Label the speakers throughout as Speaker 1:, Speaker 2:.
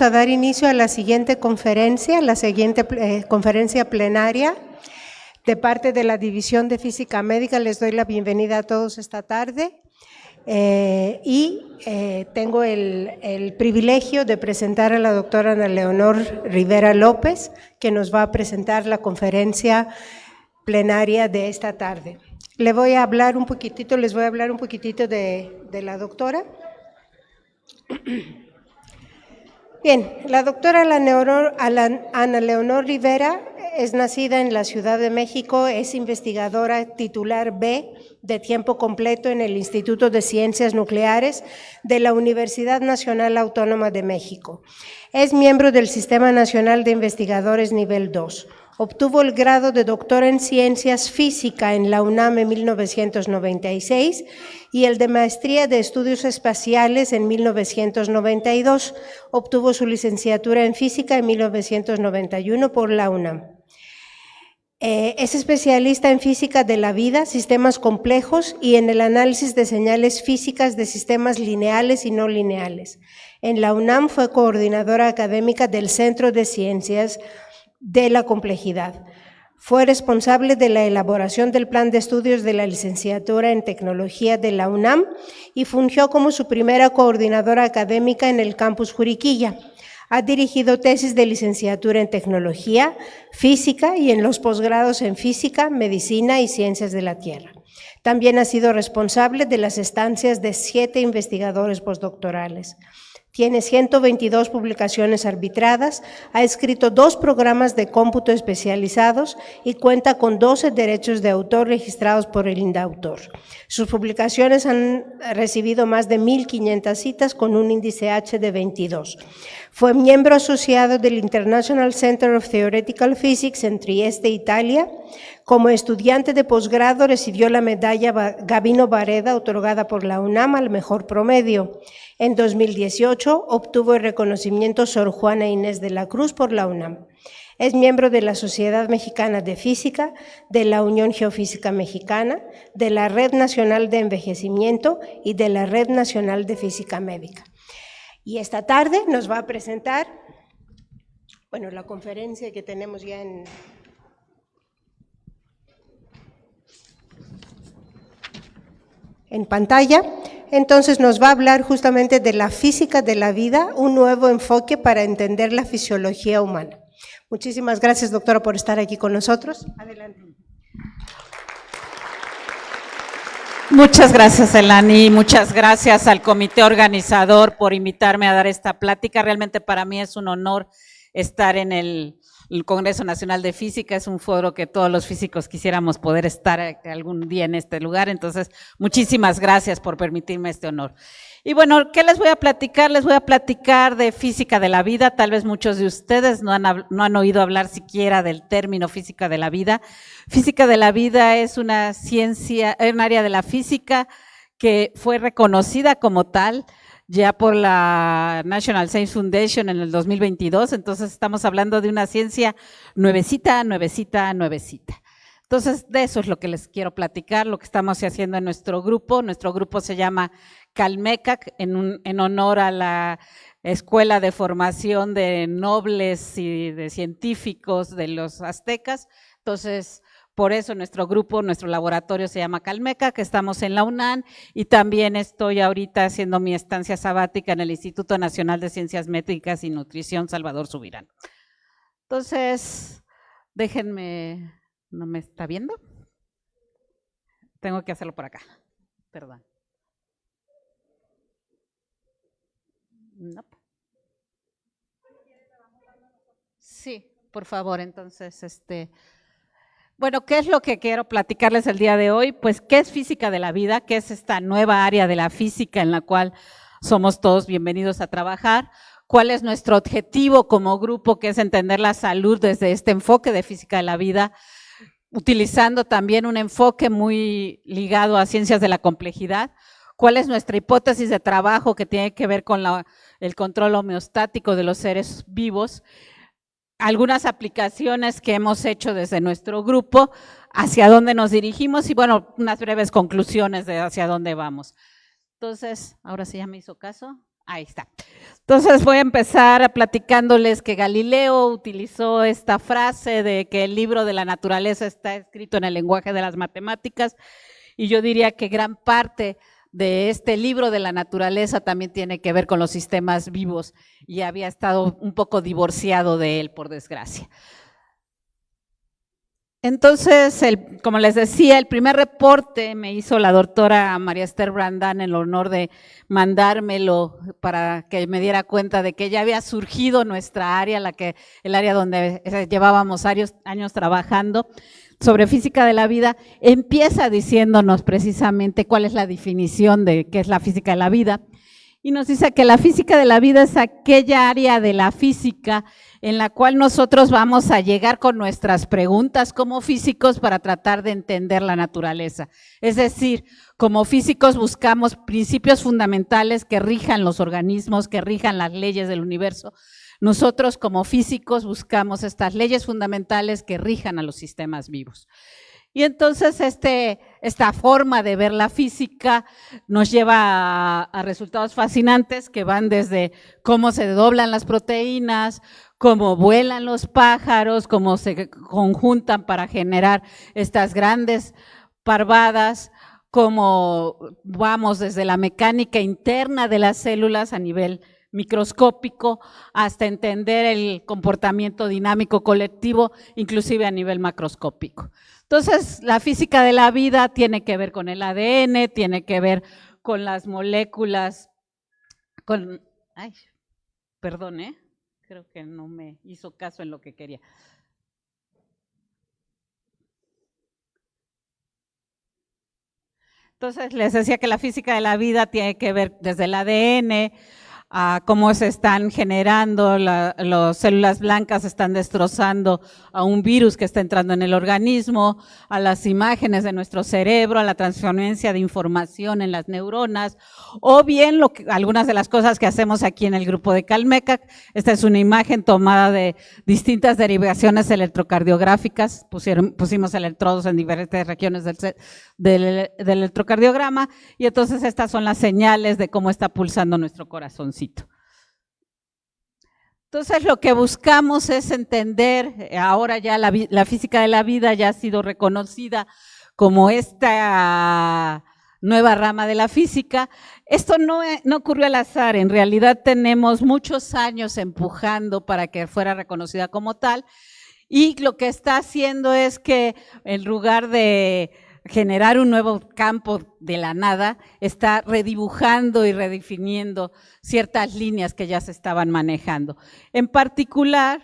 Speaker 1: A dar inicio a la siguiente conferencia plenaria de parte de la División de Física Médica. Les doy la bienvenida a todos esta tarde tengo el privilegio de presentar a la doctora Ana Leonor Rivera López, que nos va a presentar la conferencia plenaria de esta tarde. Les voy a hablar un poquitito de la doctora. Bien, la doctora Ana Leonor Rivera es nacida en la Ciudad de México, es investigadora titular B de tiempo completo en el Instituto de Ciencias Nucleares de la Universidad Nacional Autónoma de México. Es miembro del Sistema Nacional de Investigadores Nivel 2. Obtuvo el grado de doctora en Ciencias Física en la UNAM en 1996 y el de Maestría de Estudios Espaciales en 1992. Obtuvo su licenciatura en Física en 1991 por la UNAM. Es especialista en Física de la Vida, Sistemas Complejos y en el análisis de señales físicas de sistemas lineales y no lineales. En la UNAM fue coordinadora académica del Centro de Ciencias de la Complejidad. Fue responsable de la elaboración del plan de estudios de la licenciatura en Tecnología de la UNAM y fungió como su primera coordinadora académica en el campus Juriquilla. Ha dirigido tesis de licenciatura en Tecnología, Física y en los posgrados en Física, Medicina y Ciencias de la Tierra. También ha sido responsable de las estancias de 7 investigadores postdoctorales. Tiene 122 publicaciones arbitradas, ha escrito 2 programas de cómputo especializados y cuenta con 12 derechos de autor registrados por el INDAUTOR. Sus publicaciones han recibido más de 1.500 citas con un índice H de 22. Fue miembro asociado del International Center of Theoretical Physics en Trieste, Italia. Como estudiante de posgrado recibió la medalla Gabino Barreda otorgada por la UNAM al mejor promedio. En 2018 obtuvo el reconocimiento Sor Juana Inés de la Cruz por la UNAM. Es miembro de la Sociedad Mexicana de Física, de la Unión Geofísica Mexicana, de la Red Nacional de Envejecimiento y de la Red Nacional de Física Médica. Y esta tarde nos va a presentar, la conferencia que tenemos ya en pantalla. Entonces nos va a hablar justamente de la física de la vida, un nuevo enfoque para entender la fisiología humana. Muchísimas gracias, doctora, por estar aquí con nosotros. Adelante.
Speaker 2: Muchas gracias, Elani, muchas gracias al comité organizador por invitarme a dar esta plática. Realmente para mí es un honor estar en el Congreso Nacional de Física. Es un foro que todos los físicos quisiéramos poder estar algún día en este lugar, entonces muchísimas gracias por permitirme este honor. Y bueno, ¿qué les voy a platicar? Les voy a platicar de física de la vida. Tal vez muchos de ustedes no han oído hablar siquiera del término física de la vida. Física de la vida es una ciencia, un área de la física que fue reconocida como tal ya por la National Science Foundation en el 2022, entonces estamos hablando de una ciencia nuevecita. Entonces, de eso es lo que les quiero platicar, lo que estamos haciendo en nuestro grupo. Nuestro grupo se llama Calmecac, en honor a la Escuela de Formación de Nobles y de Científicos de los Aztecas. Entonces, por eso nuestro grupo, nuestro laboratorio se llama Calmecac, que estamos en la UNAM, y también estoy ahorita haciendo mi estancia sabática en el Instituto Nacional de Ciencias Médicas y Nutrición Salvador Subirán. Entonces, déjenme, ¿no me está viendo? Tengo que hacerlo por acá, perdón. No. Sí, por favor, entonces, Bueno, ¿qué es lo que quiero platicarles el día de hoy? Pues, ¿qué es física de la vida? ¿Qué es esta nueva área de la física en la cual somos todos bienvenidos a trabajar? ¿Cuál es nuestro objetivo como grupo, que es entender la salud desde este enfoque de física de la vida, utilizando también un enfoque muy ligado a ciencias de la complejidad? ¿Cuál es nuestra hipótesis de trabajo que tiene que ver con el control homeostático de los seres vivos? Algunas aplicaciones que hemos hecho desde nuestro grupo, hacia dónde nos dirigimos y bueno, unas breves conclusiones de hacia dónde vamos. Entonces, ahora sí ya me hizo caso. Ahí está. Entonces voy a empezar platicándoles que Galileo utilizó esta frase de que el libro de la naturaleza está escrito en el lenguaje de las matemáticas, y yo diría que gran parte de este libro de la naturaleza también tiene que ver con los sistemas vivos, y había estado un poco divorciado de él, por desgracia. Entonces, como les decía, el primer reporte me hizo la doctora María Esther Brandán en el honor de mandármelo para que me diera cuenta de que ya había surgido nuestra área, el área donde llevábamos años trabajando, sobre física de la vida. Empieza diciéndonos precisamente cuál es la definición de qué es la física de la vida, y nos dice que la física de la vida es aquella área de la física en la cual nosotros vamos a llegar con nuestras preguntas como físicos para tratar de entender la naturaleza. Es decir, como físicos buscamos principios fundamentales que rijan los organismos, que rijan las leyes del universo. Nosotros como físicos buscamos estas leyes fundamentales que rijan a los sistemas vivos. Y entonces esta forma de ver la física nos lleva a resultados fascinantes que van desde cómo se doblan las proteínas, cómo vuelan los pájaros, cómo se conjuntan para generar estas grandes parvadas, cómo vamos desde la mecánica interna de las células a nivel microscópico hasta entender el comportamiento dinámico colectivo, inclusive a nivel macroscópico. Entonces, la física de la vida tiene que ver con el ADN, tiene que ver con las moléculas, creo que no me hizo caso en lo que quería. Entonces, les decía que la física de la vida tiene que ver desde el ADN, a cómo se están generando, las células blancas están destrozando a un virus que está entrando en el organismo, a las imágenes de nuestro cerebro, a la transferencia de información en las neuronas, o bien algunas de las cosas que hacemos aquí en el grupo de Calmecac. Esta es una imagen tomada de distintas derivaciones electrocardiográficas, pusimos electrodos en diferentes regiones del electrocardiograma, y entonces estas son las señales de cómo está pulsando nuestro corazoncito. Entonces lo que buscamos es entender, ahora ya la física de la vida ya ha sido reconocida como esta nueva rama de la física. Esto no ocurrió al azar, en realidad tenemos muchos años empujando para que fuera reconocida como tal, y lo que está haciendo es que en lugar de generar un nuevo campo de la nada, está redibujando y redefiniendo ciertas líneas que ya se estaban manejando. En particular,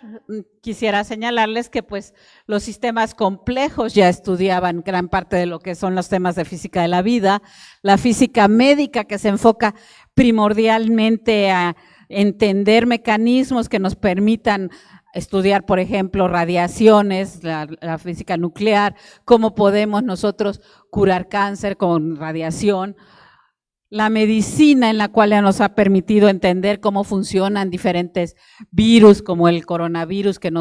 Speaker 2: quisiera señalarles que pues los sistemas complejos ya estudiaban gran parte de lo que son los temas de física de la vida, la física médica, que se enfoca primordialmente a entender mecanismos que nos permitan estudiar, por ejemplo, radiaciones, la física nuclear, cómo podemos nosotros curar cáncer con radiación. La medicina, en la cual ya nos ha permitido entender cómo funcionan diferentes virus, como el coronavirus que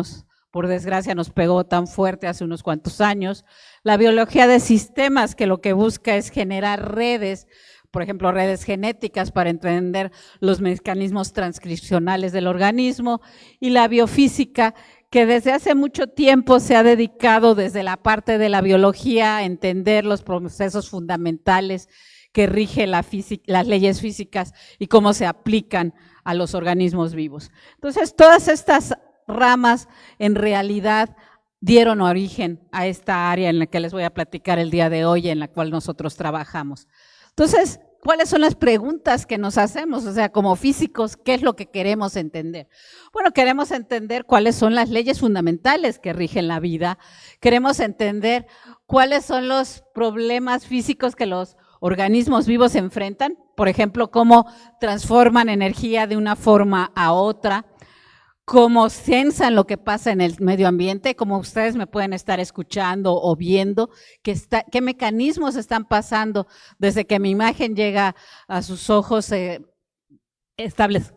Speaker 2: por desgracia nos pegó tan fuerte hace unos cuantos años. La biología de sistemas, que lo que busca es generar redes, por ejemplo, redes genéticas para entender los mecanismos transcripcionales del organismo, y la biofísica, que desde hace mucho tiempo se ha dedicado desde la parte de la biología a entender los procesos fundamentales que rigen las leyes físicas y cómo se aplican a los organismos vivos. Entonces, todas estas ramas en realidad dieron origen a esta área en la que les voy a platicar el día de hoy, en la cual nosotros trabajamos. Entonces, ¿cuáles son las preguntas que nos hacemos? O sea, como físicos, ¿qué es lo que queremos entender? Bueno, queremos entender cuáles son las leyes fundamentales que rigen la vida, queremos entender cuáles son los problemas físicos que los organismos vivos se enfrentan, por ejemplo, cómo transforman energía de una forma a otra, cómo sensan lo que pasa en el medio ambiente, como ustedes me pueden estar escuchando o viendo, qué mecanismos están pasando desde que mi imagen llega a sus ojos, establece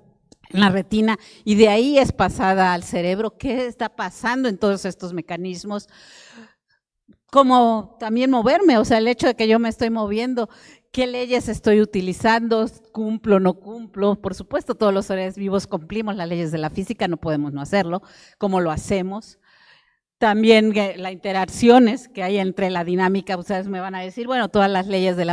Speaker 2: en la retina, y de ahí es pasada al cerebro. ¿Qué está pasando en todos estos mecanismos? cómo también moverme, o sea, el hecho de que yo me estoy moviendo, qué leyes estoy utilizando, cumplo, no cumplo. Por supuesto, todos los seres vivos cumplimos las leyes de la física, no podemos no hacerlo, cómo lo hacemos. También las interacciones que hay entre la dinámica, ustedes me van a decir, bueno, todas las leyes de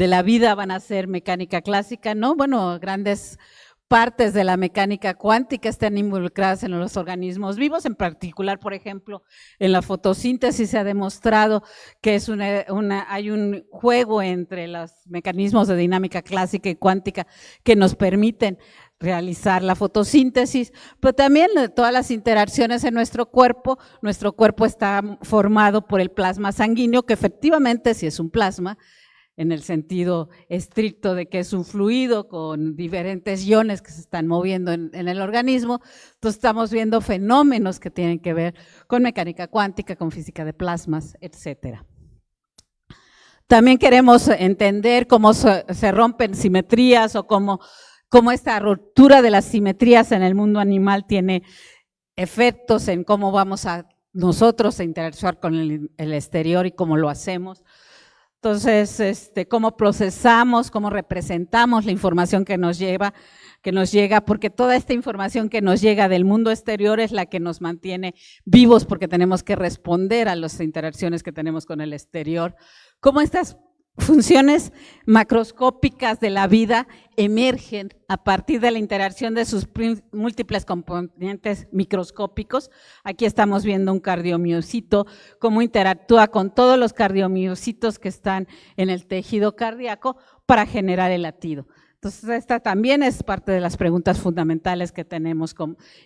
Speaker 2: la vida van a ser mecánica clásica, ¿no? Bueno, grandes partes de la mecánica cuántica están involucradas en los organismos vivos, en particular, por ejemplo, en la fotosíntesis se ha demostrado que es hay un juego entre los mecanismos de dinámica clásica y cuántica que nos permiten realizar la fotosíntesis, pero también todas las interacciones en nuestro cuerpo está formado por el plasma sanguíneo, que efectivamente sí es un plasma, en el sentido estricto de que es un fluido con diferentes iones que se están moviendo en el organismo. Entonces estamos viendo fenómenos que tienen que ver con mecánica cuántica, con física de plasmas, etcétera. También queremos entender cómo se rompen simetrías o cómo esta ruptura de las simetrías en el mundo animal tiene efectos en cómo vamos a nosotros a interactuar con el exterior y cómo lo hacemos. Entonces, cómo procesamos, cómo representamos la información que nos llega, porque toda esta información que nos llega del mundo exterior es la que nos mantiene vivos, porque tenemos que responder a las interacciones que tenemos con el exterior. Cómo estas funciones macroscópicas de la vida emergen a partir de la interacción de sus múltiples componentes microscópicos. Aquí estamos viendo un cardiomiocito, cómo interactúa con todos los cardiomiocitos que están en el tejido cardíaco para generar el latido. Entonces, esta también es parte de las preguntas fundamentales que tenemos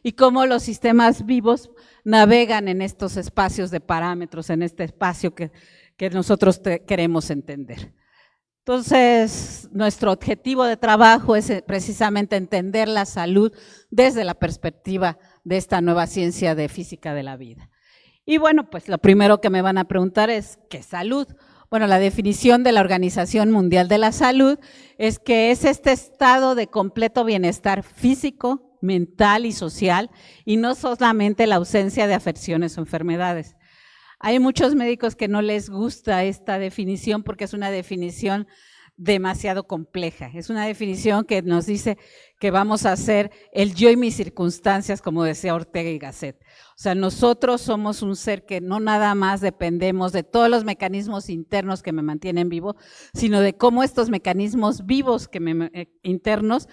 Speaker 2: y cómo los sistemas vivos navegan en estos espacios de parámetros, en este espacio que nosotros queremos entender. Entonces, nuestro objetivo de trabajo es precisamente entender la salud desde la perspectiva de esta nueva ciencia de física de la vida. Y bueno, pues lo primero que me van a preguntar es, ¿qué es salud? Bueno, la definición de la Organización Mundial de la Salud es que es este estado de completo bienestar físico, mental y social, y no solamente la ausencia de afecciones o enfermedades. Hay muchos médicos que no les gusta esta definición porque es una definición demasiado compleja. Es una definición que nos dice que vamos a hacer el yo y mis circunstancias, como decía Ortega y Gasset. O sea, nosotros somos un ser que no nada más dependemos de todos los mecanismos internos que me mantienen vivo, sino de cómo estos mecanismos vivos internos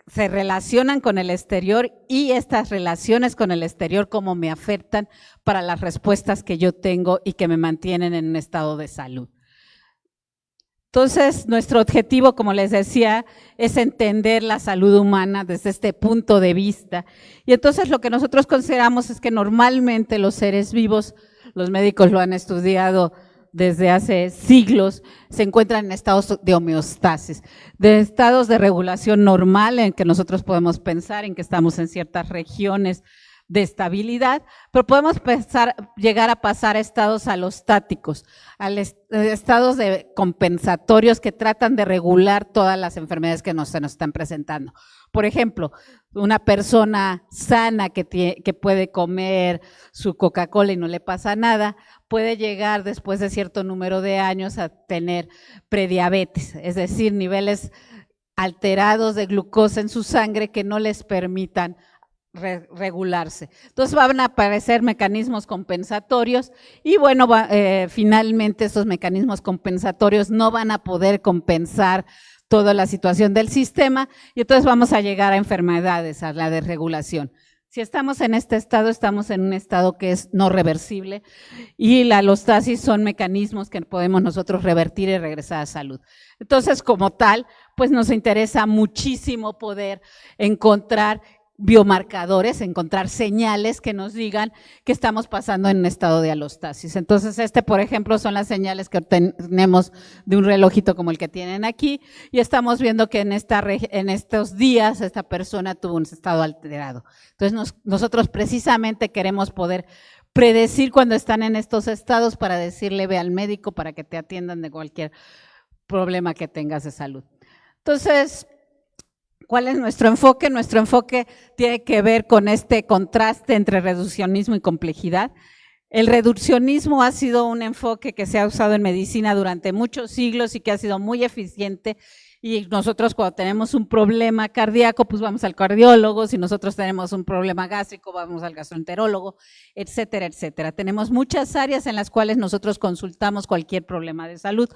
Speaker 2: se relacionan con el exterior y estas relaciones con el exterior cómo me afectan para las respuestas que yo tengo y que me mantienen en un estado de salud. Entonces, nuestro objetivo, como les decía, es entender la salud humana desde este punto de vista. Y entonces lo que nosotros consideramos es que normalmente los seres vivos, los médicos lo han estudiado desde hace siglos, se encuentran en estados de homeostasis, de estados de regulación normal en que nosotros podemos pensar en que estamos en ciertas regiones de estabilidad, pero podemos llegar a pasar a estados alostáticos, estados compensatorios que tratan de regular todas las enfermedades que se nos están presentando. Por ejemplo, una persona sana que puede comer su Coca-Cola y no le pasa nada, puede llegar después de cierto número de años a tener prediabetes, es decir, niveles alterados de glucosa en su sangre que no les permitan regularse. Entonces van a aparecer mecanismos compensatorios y bueno, finalmente estos mecanismos compensatorios no van a poder compensar toda la situación del sistema y entonces vamos a llegar a enfermedades, a la desregulación. Si estamos en este estado, estamos en un estado que es no reversible y la alostasis son mecanismos que podemos nosotros revertir y regresar a salud. Entonces, como tal, pues nos interesa muchísimo poder encontrar biomarcadores, encontrar señales que nos digan que estamos pasando en un estado de alostasis. Entonces, por ejemplo, son las señales que obtenemos de un relojito como el que tienen aquí y estamos viendo que en estos días esta persona tuvo un estado alterado. Entonces, nosotros precisamente queremos poder predecir cuando están en estos estados para decirle ve al médico para que te atiendan de cualquier problema que tengas de salud. Entonces, ¿cuál es nuestro enfoque? Nuestro enfoque tiene que ver con este contraste entre reduccionismo y complejidad. El reduccionismo ha sido un enfoque que se ha usado en medicina durante muchos siglos y que ha sido muy eficiente. Y nosotros cuando tenemos un problema cardíaco, pues vamos al cardiólogo, si nosotros tenemos un problema gástrico, vamos al gastroenterólogo, etcétera, etcétera. Tenemos muchas áreas en las cuales nosotros consultamos cualquier problema de salud,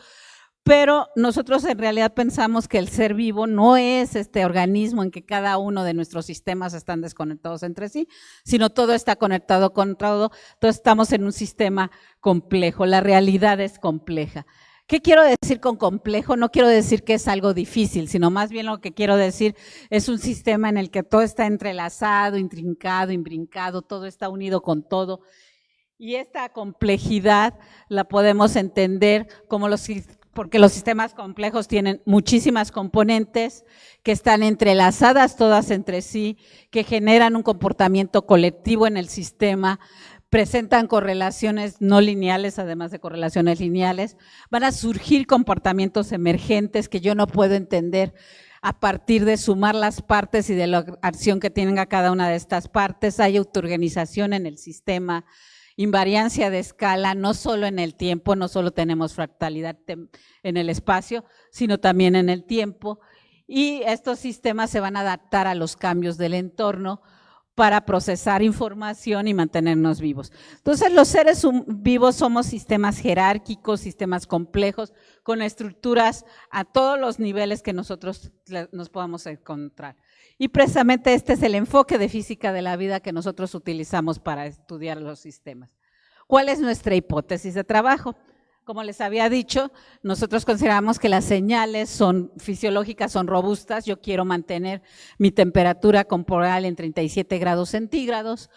Speaker 2: pero nosotros en realidad pensamos que el ser vivo no es este organismo en que cada uno de nuestros sistemas están desconectados entre sí, sino todo está conectado con todo, entonces estamos en un sistema complejo, la realidad es compleja. ¿Qué quiero decir con complejo? No quiero decir que es algo difícil, sino más bien lo que quiero decir es un sistema en el que todo está entrelazado, intrincado, imbrincado, todo está unido con todo. Y esta complejidad la podemos entender como porque los sistemas complejos tienen muchísimas componentes que están entrelazadas todas entre sí, que generan un comportamiento colectivo en el sistema, presentan correlaciones no lineales, además de correlaciones lineales, van a surgir comportamientos emergentes que yo no puedo entender a partir de sumar las partes y de la acción que tenga cada una de estas partes. Hay autoorganización en el sistema, invariancia de escala, no solo en el tiempo, no solo tenemos fractalidad en el espacio, sino también en el tiempo, y estos sistemas se van a adaptar a los cambios del entorno para procesar información y mantenernos vivos. Entonces, los seres vivos somos sistemas jerárquicos, sistemas complejos, con estructuras a todos los niveles que nosotros nos podamos encontrar. Y precisamente este es el enfoque de física de la vida que nosotros utilizamos para estudiar los sistemas. ¿Cuál es nuestra hipótesis de trabajo? Como les había dicho, nosotros consideramos que las señales fisiológicas son robustas. Yo quiero mantener mi temperatura corporal en 37 grados centígrados,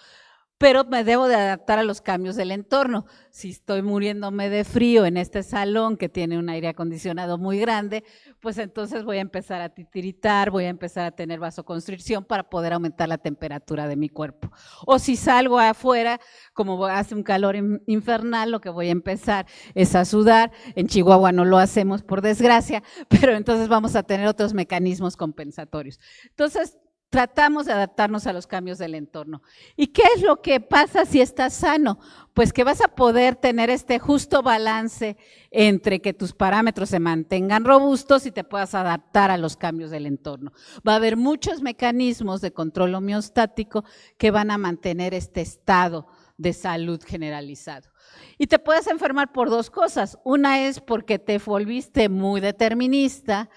Speaker 2: pero me debo de adaptar a los cambios del entorno. Si estoy muriéndome de frío en este salón que tiene un aire acondicionado muy grande, pues entonces voy a empezar a titiritar, voy a empezar a tener vasoconstricción para poder aumentar la temperatura de mi cuerpo. O si salgo afuera, como hace un calor infernal, lo que voy a empezar es a sudar. En Chihuahua no lo hacemos, por desgracia, pero entonces vamos a tener otros mecanismos compensatorios. Entonces, tratamos de adaptarnos a los cambios del entorno. ¿Y qué es lo que pasa si estás sano? Pues que vas a poder tener este justo balance entre que tus parámetros se mantengan robustos y te puedas adaptar a los cambios del entorno. Va a haber muchos mecanismos de control homeostático que van a mantener este estado de salud generalizado. Y te puedes enfermar por dos cosas. Una es porque te volviste muy determinista,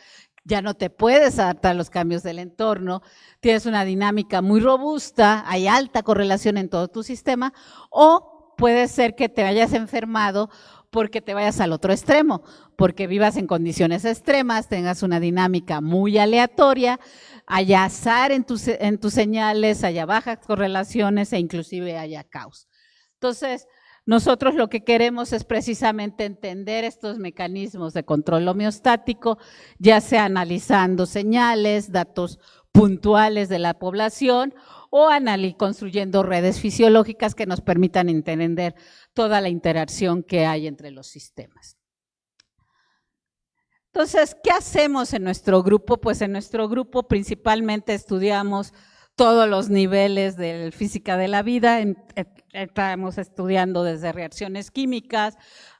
Speaker 2: ya no te puedes adaptar a los cambios del entorno, tienes una dinámica muy robusta, hay alta correlación en todo tu sistema, o puede ser que te hayas enfermado porque te vayas al otro extremo, porque vivas en condiciones extremas, tengas una dinámica muy aleatoria, haya azar en tus señales, haya bajas correlaciones e inclusive haya caos. Entonces, nosotros lo que queremos es precisamente entender estos mecanismos de control homeostático, ya sea analizando señales, datos puntuales de la población o construyendo redes fisiológicas que nos permitan entender toda la interacción que hay entre los sistemas. Entonces, ¿qué hacemos en nuestro grupo? Pues en nuestro grupo principalmente estudiamos todos los niveles de física de la vida. Estamos estudiando desde reacciones químicas,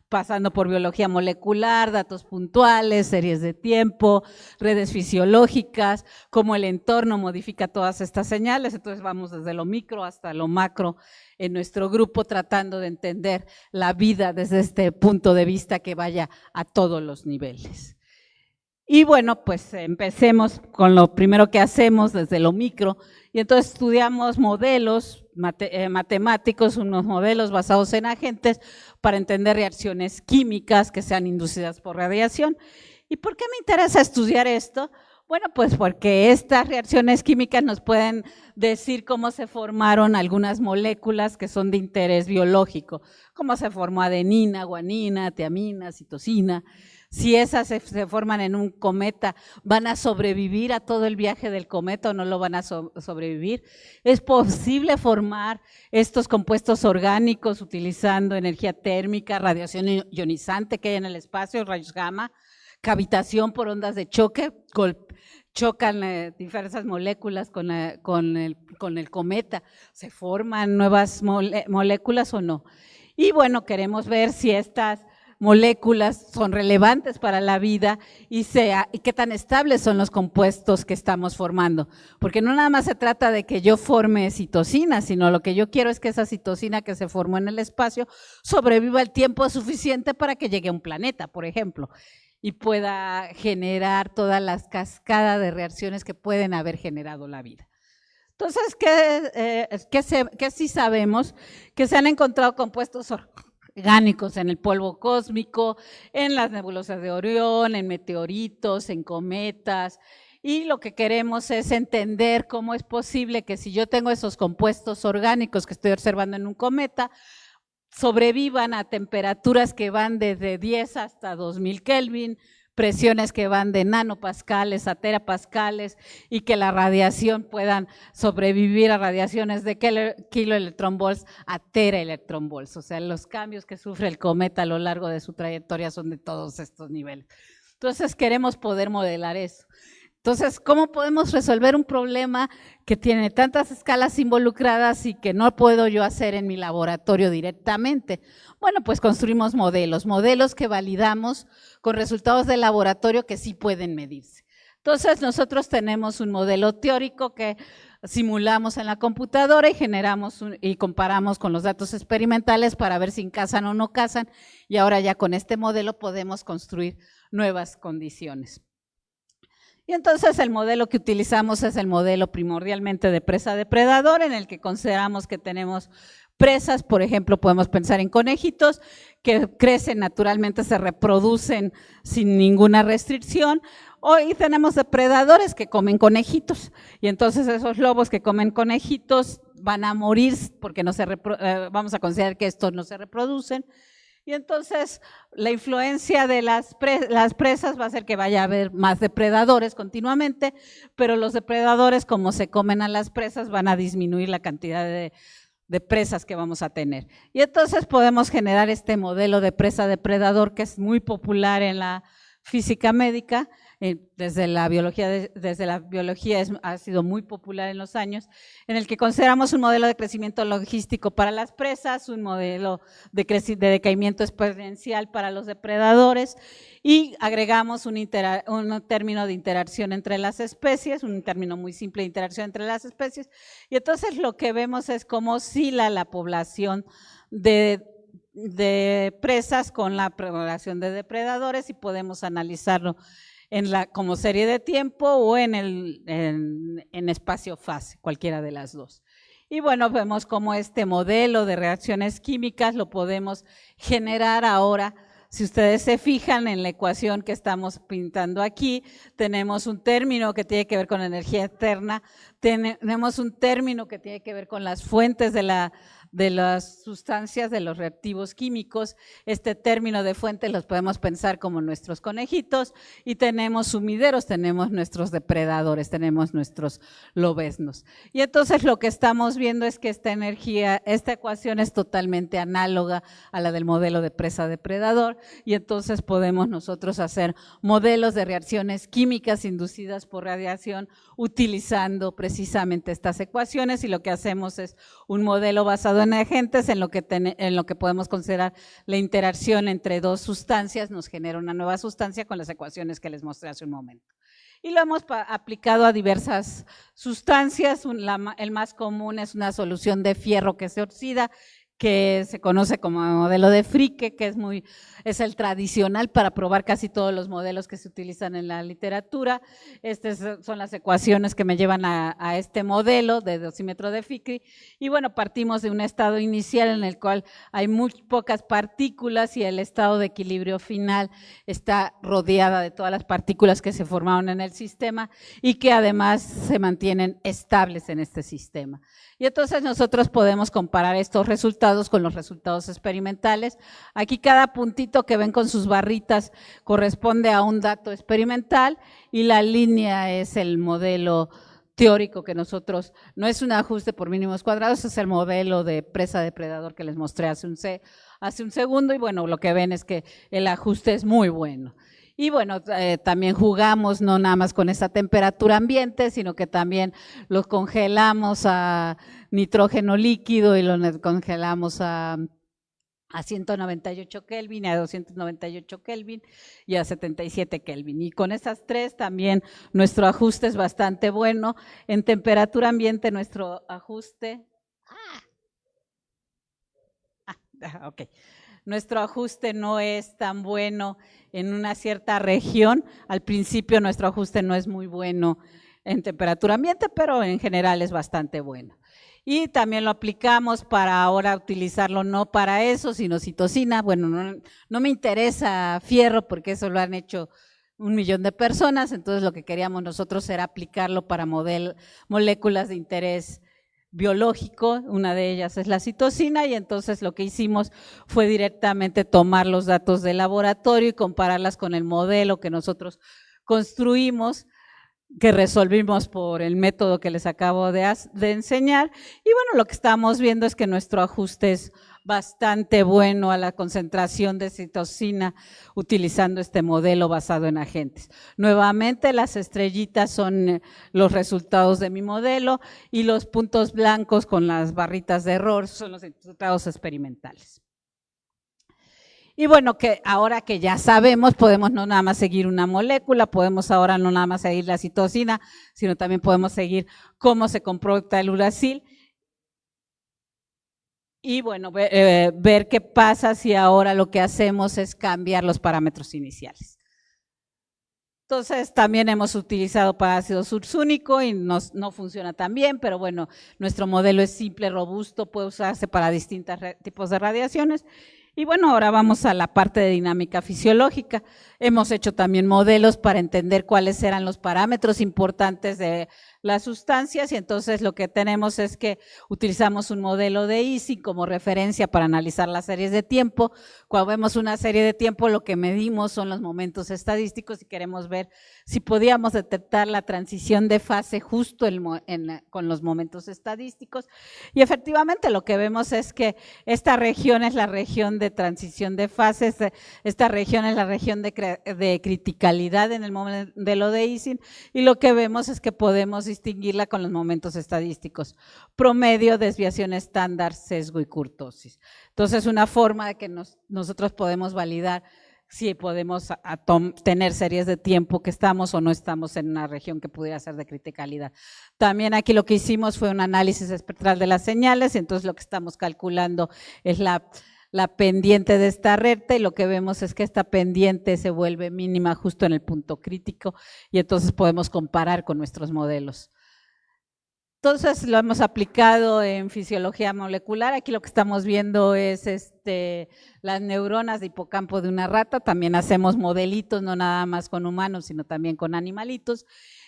Speaker 2: pasando por biología molecular, datos puntuales, series de tiempo, redes fisiológicas, cómo el entorno modifica todas estas señales. Entonces vamos desde lo micro hasta lo macro en nuestro grupo, tratando de entender la vida desde este punto de vista que vaya a todos los niveles. Y bueno, pues empecemos con lo primero que hacemos desde lo micro, y entonces estudiamos modelos matemáticos, unos modelos basados en agentes para entender reacciones químicas que sean inducidas por radiación. ¿Y por qué me interesa estudiar esto? Bueno, pues porque estas reacciones químicas nos pueden decir cómo se formaron algunas moléculas que son de interés biológico, cómo se formó adenina, guanina, tiamina, citosina. Si esas se forman en un cometa, ¿van a sobrevivir a todo el viaje del cometa o no lo van a sobrevivir? ¿Es posible formar estos compuestos orgánicos utilizando energía térmica, radiación ionizante que hay en el espacio, rayos gamma, cavitación por ondas de choque? Chocan diversas moléculas con el cometa, ¿se forman nuevas moléculas o no? Y bueno, queremos ver si estas moléculas son relevantes para la vida y qué tan estables son los compuestos que estamos formando. Porque no nada más se trata de que yo forme citosina, sino lo que yo quiero es que esa citosina que se formó en el espacio sobreviva el tiempo suficiente para que llegue a un planeta, por ejemplo, y pueda generar todas las cascadas de reacciones que pueden haber generado la vida. Entonces, ¿qué sí sabemos? Que se han encontrado compuestos orgánicos en el polvo cósmico, en las nebulosas de Orión, en meteoritos, en cometas, y lo que queremos es entender cómo es posible que si yo tengo esos compuestos orgánicos que estoy observando en un cometa, sobrevivan a temperaturas que van desde 10 hasta 2000 Kelvin, presiones que van de nanopascales a terapascales y que la radiación puedan sobrevivir a radiaciones de kiloelectronvolts a teraelectronvolts. O sea, los cambios que sufre el cometa a lo largo de su trayectoria son de todos estos niveles. Entonces, queremos poder modelar eso. Entonces, ¿cómo podemos resolver un problema que tiene tantas escalas involucradas y que no puedo yo hacer en mi laboratorio directamente? Bueno, pues construimos modelos que validamos con resultados de laboratorio que sí pueden medirse. Entonces, nosotros tenemos un modelo teórico que simulamos en la computadora y generamos y comparamos con los datos experimentales para ver si casan o no casan, y ahora ya con este modelo podemos construir nuevas condiciones. Y entonces el modelo que utilizamos es el modelo primordialmente de presa-depredador, en el que consideramos que tenemos presas, por ejemplo, podemos pensar en conejitos que crecen naturalmente, se reproducen sin ninguna restricción. Hoy tenemos depredadores que comen conejitos, y entonces esos lobos que comen conejitos van a morir porque vamos a considerar que estos no se reproducen. Y entonces la influencia de las presas va a hacer que vaya a haber más depredadores continuamente, pero los depredadores, como se comen a las presas, van a disminuir la cantidad de presas que vamos a tener. Y entonces podemos generar este modelo de presa-depredador que es muy popular en la física médica, desde la biología ha sido muy popular en los años, en el que consideramos un modelo de crecimiento logístico para las presas, un modelo de decaimiento exponencial para los depredadores, y agregamos un término de interacción entre las especies, un término muy simple de interacción entre las especies, y entonces lo que vemos es cómo oscila la población de presas con la población de depredadores, y podemos analizarlo como serie de tiempo o en espacio-fase, cualquiera de las dos. Y bueno, vemos cómo este modelo de reacciones químicas lo podemos generar ahora. Si ustedes se fijan en la ecuación que estamos pintando aquí, tenemos un término que tiene que ver con energía externa, tenemos un término que tiene que ver con las fuentes de las sustancias, de los reactivos químicos. Este término de fuente los podemos pensar como nuestros conejitos, y tenemos sumideros, tenemos nuestros depredadores, tenemos nuestros lobeznos. Y entonces lo que estamos viendo es que esta ecuación es totalmente análoga a la del modelo de presa-depredador, y entonces podemos nosotros hacer modelos de reacciones químicas inducidas por radiación utilizando precisamente estas ecuaciones, y lo que hacemos es un modelo basado en agentes, en lo que podemos considerar la interacción entre dos sustancias, nos genera una nueva sustancia con las ecuaciones que les mostré hace un momento. Y lo hemos aplicado a diversas sustancias. El más común es una solución de fierro que se oxida, que se conoce como modelo de Fricke, que es el tradicional para probar casi todos los modelos que se utilizan en la literatura. Estas son las ecuaciones que me llevan a este modelo de dosímetro de Fricke. Y bueno, partimos de un estado inicial en el cual hay muy pocas partículas, y el estado de equilibrio final está rodeada de todas las partículas que se formaron en el sistema y que además se mantienen estables en este sistema. Y entonces nosotros podemos comparar estos resultados con los resultados experimentales. Aquí cada puntito que ven con sus barritas corresponde a un dato experimental, y la línea es el modelo teórico que nosotros, no es un ajuste por mínimos cuadrados, es el modelo de presa-depredador que les mostré hace un segundo, y bueno, lo que ven es que el ajuste es muy bueno. Y bueno, también jugamos no nada más con esa temperatura ambiente, sino que también los congelamos a nitrógeno líquido y los congelamos a a 198 Kelvin, a 298 Kelvin y a 77 Kelvin. Y con esas tres también nuestro ajuste es bastante bueno. En temperatura ambiente nuestro ajuste… ok. Nuestro ajuste no es tan bueno en una cierta región. Al principio nuestro ajuste no es muy bueno en temperatura ambiente, pero en general es bastante bueno. Y también lo aplicamos para ahora utilizarlo no para eso, sino citosina. Bueno, no me interesa fierro porque eso lo han hecho 1 millón de personas, entonces lo que queríamos nosotros era aplicarlo para moléculas de interés biológico, una de ellas es la citosina, y entonces lo que hicimos fue directamente tomar los datos del laboratorio y compararlas con el modelo que nosotros construimos, que resolvimos por el método que les acabo de enseñar. Y bueno, lo que estamos viendo es que nuestro ajuste es bastante bueno a la concentración de citosina utilizando este modelo basado en agentes. Nuevamente, las estrellitas son los resultados de mi modelo y los puntos blancos con las barritas de error son los resultados experimentales. Y bueno, que ahora que ya sabemos, podemos no nada más seguir una molécula, podemos ahora no nada más seguir la citosina, sino también podemos seguir cómo se comporta el uracil. Y bueno, ver qué pasa si ahora lo que hacemos es cambiar los parámetros iniciales. Entonces, también hemos utilizado para ácido sursúnico y no funciona tan bien, pero bueno, nuestro modelo es simple, robusto, puede usarse para distintos tipos de radiaciones. Y bueno, ahora vamos a la parte de dinámica fisiológica. Hemos hecho también modelos para entender cuáles eran los parámetros importantes de las sustancias, y entonces lo que tenemos es que utilizamos un modelo de Ising como referencia para analizar las series de tiempo. Cuando vemos una serie de tiempo, lo que medimos son los momentos estadísticos y queremos ver si podíamos detectar la transición de fase justo con los momentos estadísticos. Y efectivamente lo que vemos es que esta región es la región de transición de fases, esta región es la región de criticalidad en el modelo de Ising, y lo que vemos es que podemos distinguirla con los momentos estadísticos: promedio, desviación estándar, sesgo y kurtosis. Entonces, una forma de que nosotros podemos validar si podemos tener series de tiempo que estamos o no estamos en una región que pudiera ser de criticalidad. También aquí lo que hicimos fue un análisis espectral de las señales, entonces lo que estamos calculando es la pendiente de esta recta, y lo que vemos es que esta pendiente se vuelve mínima justo en el punto crítico, y entonces podemos comparar con nuestros modelos. Entonces lo hemos aplicado en fisiología molecular. Aquí lo que estamos viendo es las neuronas de hipocampo de una rata. También hacemos modelitos, no nada más con humanos, sino también con animalitos.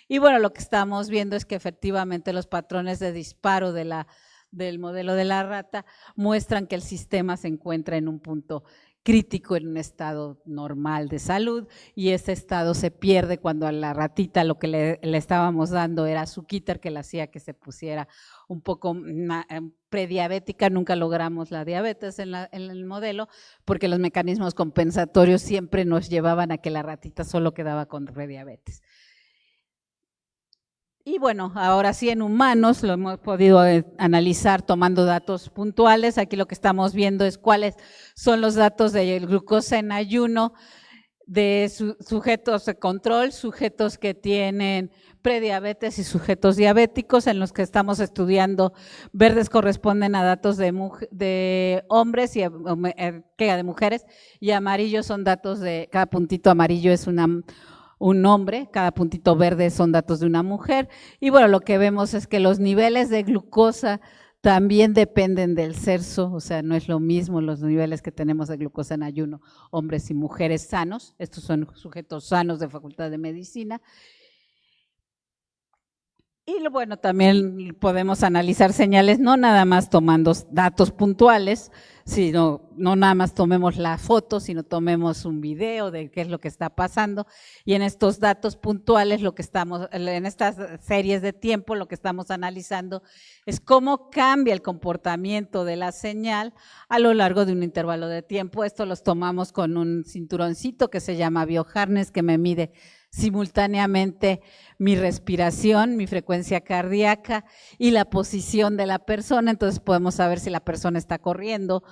Speaker 2: Y bueno, lo que estamos viendo es que efectivamente los patrones de disparo del modelo de la rata muestran que el sistema se encuentra en un punto crítico, en un estado normal de salud, y ese estado se pierde cuando a la ratita lo que le estábamos dando era Zuquiter, que le hacía que se pusiera un poco prediabética. Nunca logramos la diabetes en el modelo, porque los mecanismos compensatorios siempre nos llevaban a que la ratita solo quedaba con prediabetes. Y bueno, ahora sí en humanos lo hemos podido analizar tomando datos puntuales. Aquí lo que estamos viendo es cuáles son los datos de glucosa en ayuno de sujetos de control, sujetos que tienen prediabetes y sujetos diabéticos, en los que estamos estudiando. Verdes corresponden a datos de hombres y de mujeres, y amarillos son datos de, cada puntito amarillo es un hombre, cada puntito verde son datos de una mujer. Y bueno, lo que vemos es que los niveles de glucosa también dependen del sexo, o sea, no es lo mismo los niveles que tenemos de glucosa en ayuno, hombres y mujeres sanos. Estos son sujetos sanos de Facultad de Medicina. Y bueno, también podemos analizar señales, no nada más tomando datos puntuales, sino no nada más tomemos la foto, sino tomemos un video de qué es lo que está pasando. Y en estos datos puntuales, en estas series de tiempo, lo que estamos analizando es cómo cambia el comportamiento de la señal a lo largo de un intervalo de tiempo. Esto los tomamos con un cinturoncito que se llama BioHarness, que me mide simultáneamente mi respiración, mi frecuencia cardíaca y la posición de la persona. Entonces podemos saber si la persona está corriendo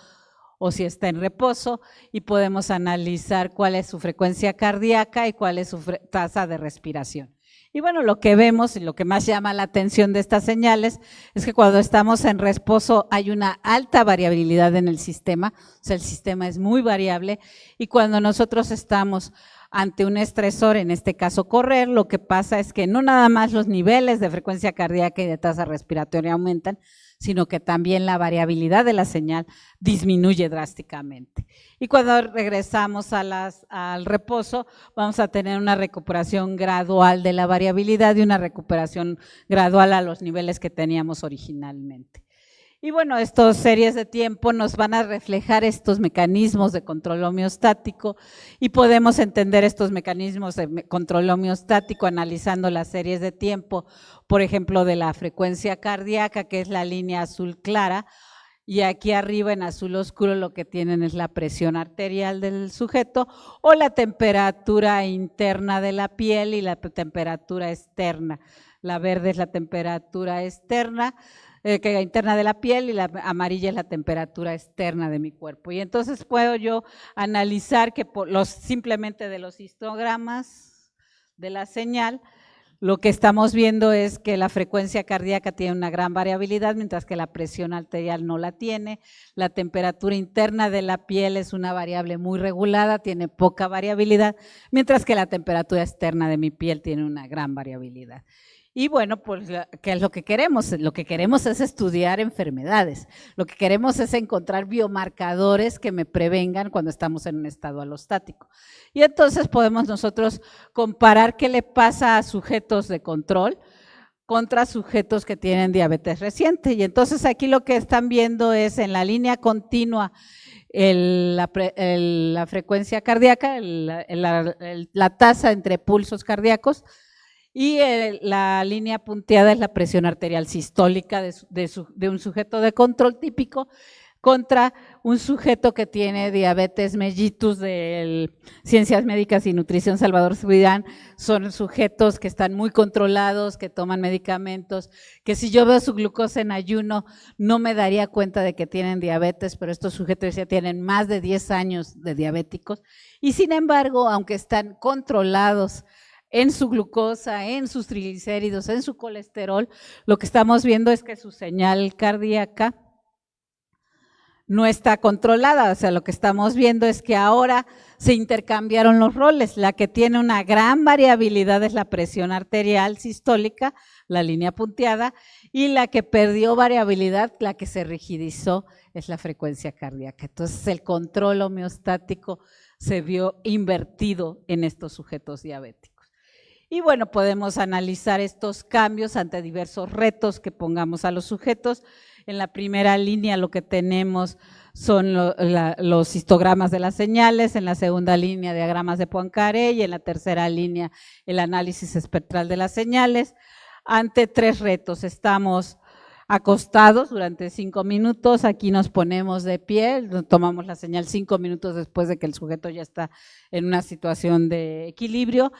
Speaker 2: o si está en reposo, y podemos analizar cuál es su frecuencia cardíaca y cuál es su tasa de respiración. Y bueno, lo que vemos y lo que más llama la atención de estas señales es que cuando estamos en reposo hay una alta variabilidad en el sistema, o sea, el sistema es muy variable, y cuando nosotros estamos ante un estresor, en este caso correr, lo que pasa es que no nada más los niveles de frecuencia cardíaca y de tasa respiratoria aumentan, sino que también la variabilidad de la señal disminuye drásticamente. Y cuando regresamos al reposo, vamos a tener una recuperación gradual de la variabilidad y una recuperación gradual a los niveles que teníamos originalmente. Y bueno, estas series de tiempo nos van a reflejar estos mecanismos de control homeostático y podemos entender estos mecanismos de control homeostático analizando las series de tiempo, por ejemplo, de la frecuencia cardíaca, que es la línea azul clara, y aquí arriba en azul oscuro lo que tienen es la presión arterial del sujeto o la temperatura interna de la piel y la temperatura externa. La verde es la temperatura externa, interna de la piel, y la amarilla es la temperatura externa de mi cuerpo. Y entonces puedo yo analizar que simplemente de los histogramas de la señal, lo que estamos viendo es que la frecuencia cardíaca tiene una gran variabilidad, mientras que la presión arterial no la tiene. La temperatura interna de la piel es una variable muy regulada, tiene poca variabilidad, mientras que la temperatura externa de mi piel tiene una gran variabilidad. Y bueno, pues, ¿qué es lo que queremos? Lo que queremos es estudiar enfermedades. Lo que queremos es encontrar biomarcadores que me prevengan cuando estamos en un estado alostático. Y entonces podemos nosotros comparar qué le pasa a sujetos de control contra sujetos que tienen diabetes reciente. Y entonces aquí lo que están viendo es en la línea continua la frecuencia cardíaca, la tasa entre pulsos cardíacos, y la línea punteada es la presión arterial sistólica de un sujeto de control típico contra un sujeto que tiene diabetes mellitus de Ciencias Médicas y Nutrición Salvador Subirán. Son sujetos que están muy controlados, que toman medicamentos, que si yo veo su glucosa en ayuno no me daría cuenta de que tienen diabetes, pero estos sujetos ya tienen más de 10 años de diabéticos y sin embargo, aunque están controlados en su glucosa, en sus triglicéridos, en su colesterol, lo que estamos viendo es que su señal cardíaca no está controlada. O sea, lo que estamos viendo es que ahora se intercambiaron los roles. La que tiene una gran variabilidad es la presión arterial sistólica, la línea punteada, y la que perdió variabilidad, la que se rigidizó, es la frecuencia cardíaca. Entonces, el control homeostático se vio invertido en estos sujetos diabéticos. Y bueno, podemos analizar estos cambios ante diversos retos que pongamos a los sujetos. En la primera línea lo que tenemos son los histogramas de las señales, en la segunda línea diagramas de Poincaré y en la tercera línea el análisis espectral de las señales. Ante tres retos, estamos acostados durante 5 minutos, aquí nos ponemos de pie, tomamos la señal 5 minutos después de que el sujeto ya está en una situación de equilibrio.